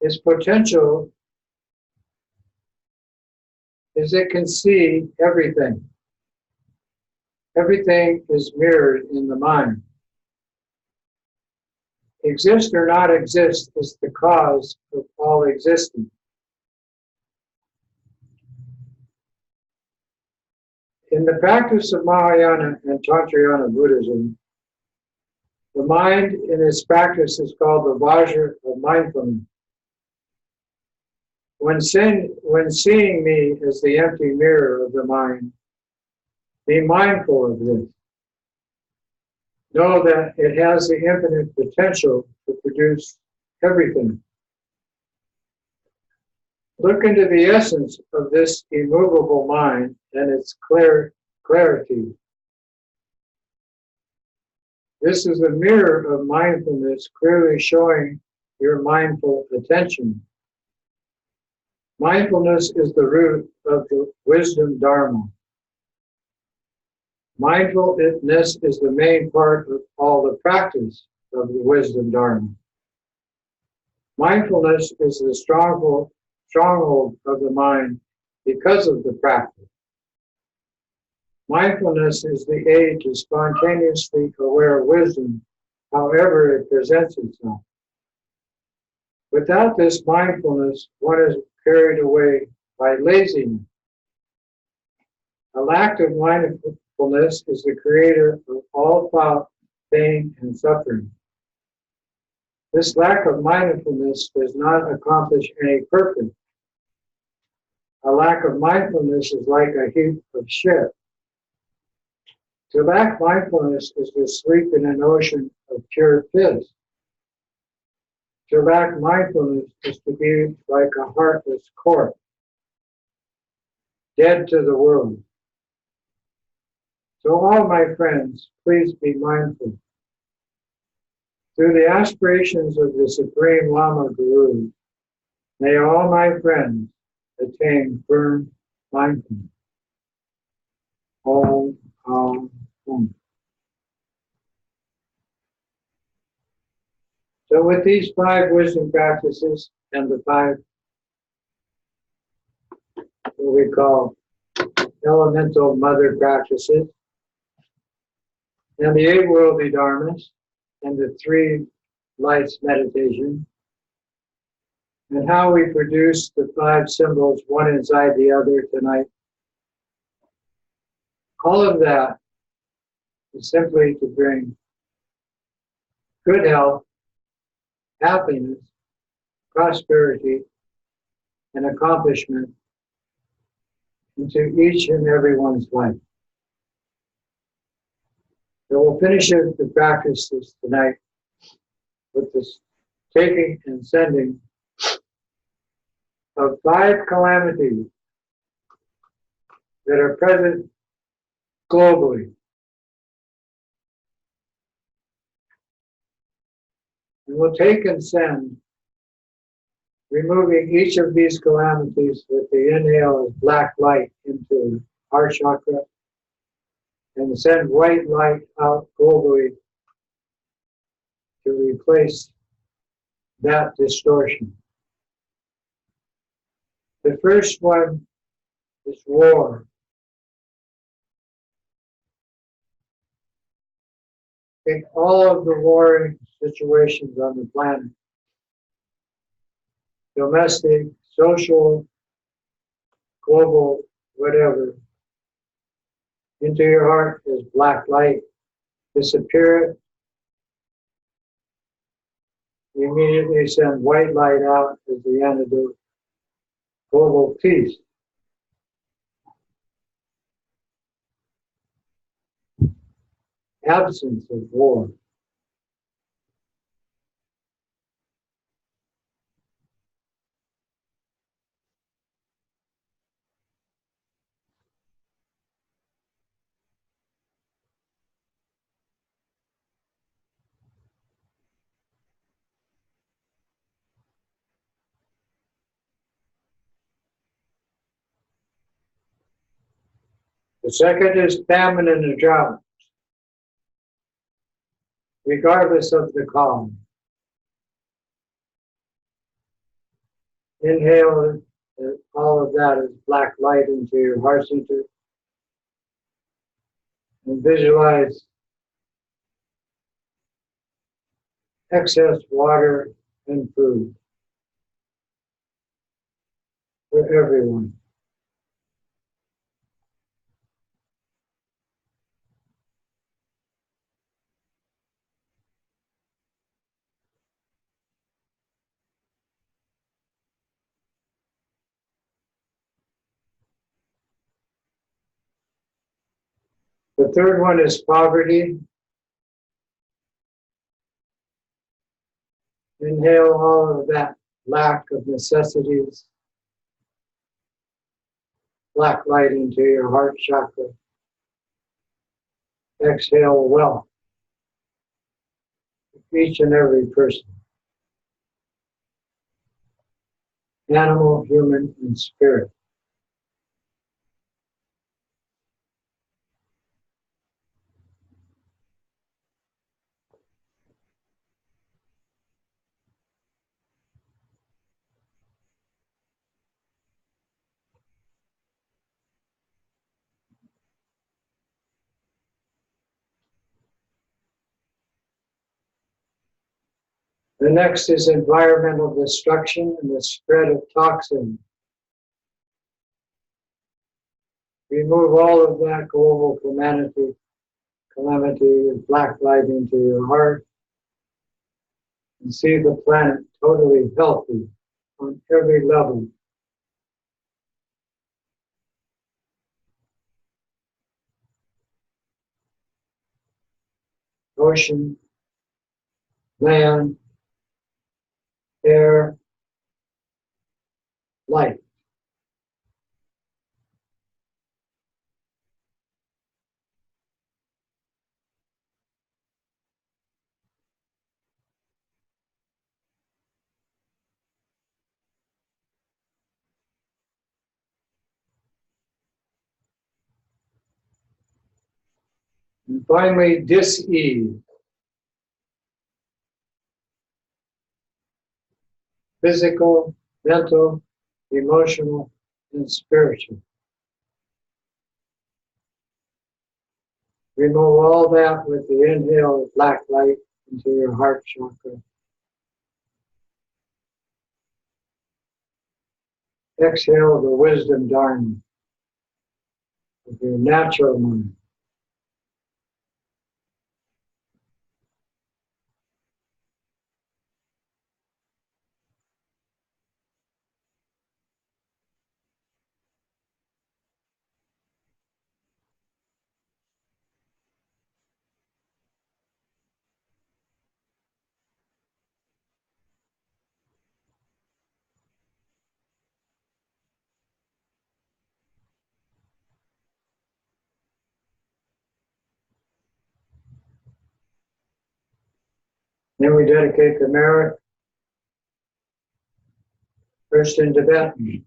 Its potential is it can see everything. Everything is mirrored in the mind. Exist or not exist is the cause of all existence. In the practice of Mahayana and Tantrayana Buddhism, the mind in its practice is called the Vajra of mindfulness. When seeing me as the empty mirror of the mind, be mindful of this. Know that it has the infinite potential to produce everything. Look into the essence of this immovable mind and its clarity. This is a mirror of mindfulness clearly showing your mindful attention. Mindfulness is the root of the wisdom Dharma. Mindfulness is the main part of all the practice of the wisdom Dharma. Mindfulness is the stronghold of the mind because of the practice. Mindfulness is the aid to spontaneously aware wisdom, however it presents itself. Without this mindfulness, one is carried away by laziness. A lack of mindfulness is the creator of all thought, pain, and suffering. This lack of mindfulness does not accomplish any purpose. A lack of mindfulness is like a heap of shit. To lack mindfulness is to sleep in an ocean of pure fizz. To lack mindfulness is to be like a heartless corpse, dead to the world. So all my friends, please be mindful. Through the aspirations of the Supreme Lama Guru, may all my friends attain firm mindfulness. Om, Om, Om. So with these 5 wisdom practices and the 5 what we call elemental mother practices, and the 8 worldly dharmas, and the 3 lights meditation, and how we produce the 5 symbols, one inside the other tonight. All of that is simply to bring good health, happiness, prosperity, and accomplishment into each and everyone's life. So we'll finish the practices tonight with this taking and sending of 5 calamities that are present globally. And we'll take and send, removing each of these calamities with the inhale of black light into our chakra, and send white light out globally to replace that distortion. The first one is war. Take all of the warring situations on the planet, domestic, social, global, whatever, into your heart as black light. Disappear it. You immediately send white light out as the antidote. Global peace. Absence of war. The second is famine and a drought, regardless of the calm. Inhale all of that as black light into your heart center, and visualize excess water and food for everyone. The third one is poverty. Inhale all of that lack of necessities, black light into your heart chakra. Exhale wealth. Each and every person. Animal, human, and spirit. The next is environmental destruction and the spread of toxins. Remove all of that global calamity with black light into your heart, and see the planet totally healthy on every level. ocean, land, air, light. And finally, dis-ease. Physical, mental, emotional, and spiritual. Remove all that with the inhale of black light into your heart chakra. Exhale the wisdom dharma of your natural mind. Then we dedicate the merit, first in Tibetan.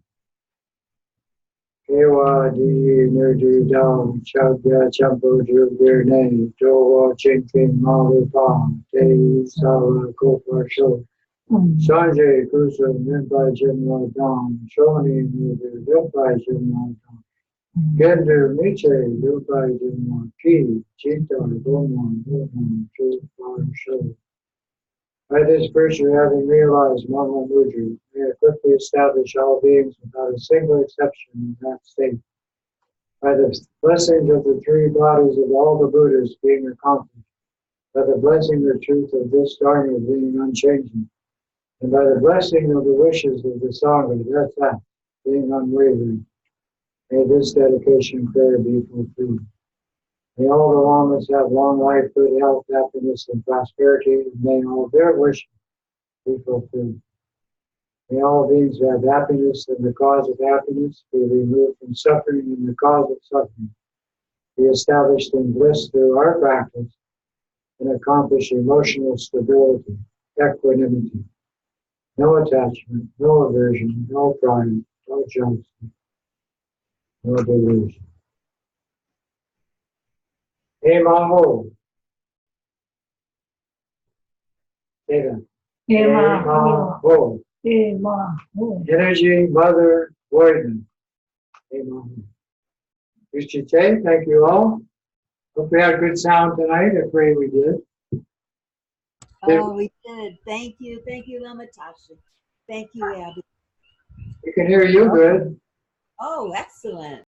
Kewa di nurdu dao chagya champo jubir ne dowa chinking malu pa te sawa kopa sho sanjay kusa nimpa jimla dam shoni nurdu dupa jimla dam gendu miche dupa jimla ki chita goma muhan chupa sho. By this virtue, having realized Mama Mudra, may I quickly establish all beings without a single exception in that state. By the blessings of the three bodies of all the Buddhas being accomplished, by the blessing of the truth of this Dharma being unchanging, and by the blessing of the wishes of the Sangha, that's that, being unwavering, may this dedication prayer be fulfilled. May all the Lamas have long life, good health, happiness, and prosperity, and may all their wishes be fulfilled. May all beings have happiness, and the cause of happiness be removed from suffering, and the cause of suffering be established in bliss through our practice, and accomplish emotional stability, equanimity, no attachment, no aversion, no pride, no jealousy, no delusion. Emaho. Say that. Emaho. Energy, mother, warrior. Emaho. Vishchite, thank you all. Hope we had good sound tonight. I pray we did. Oh, we did. Thank you, Lama Tasha. Thank you, Abby. We can hear you good. Oh, excellent.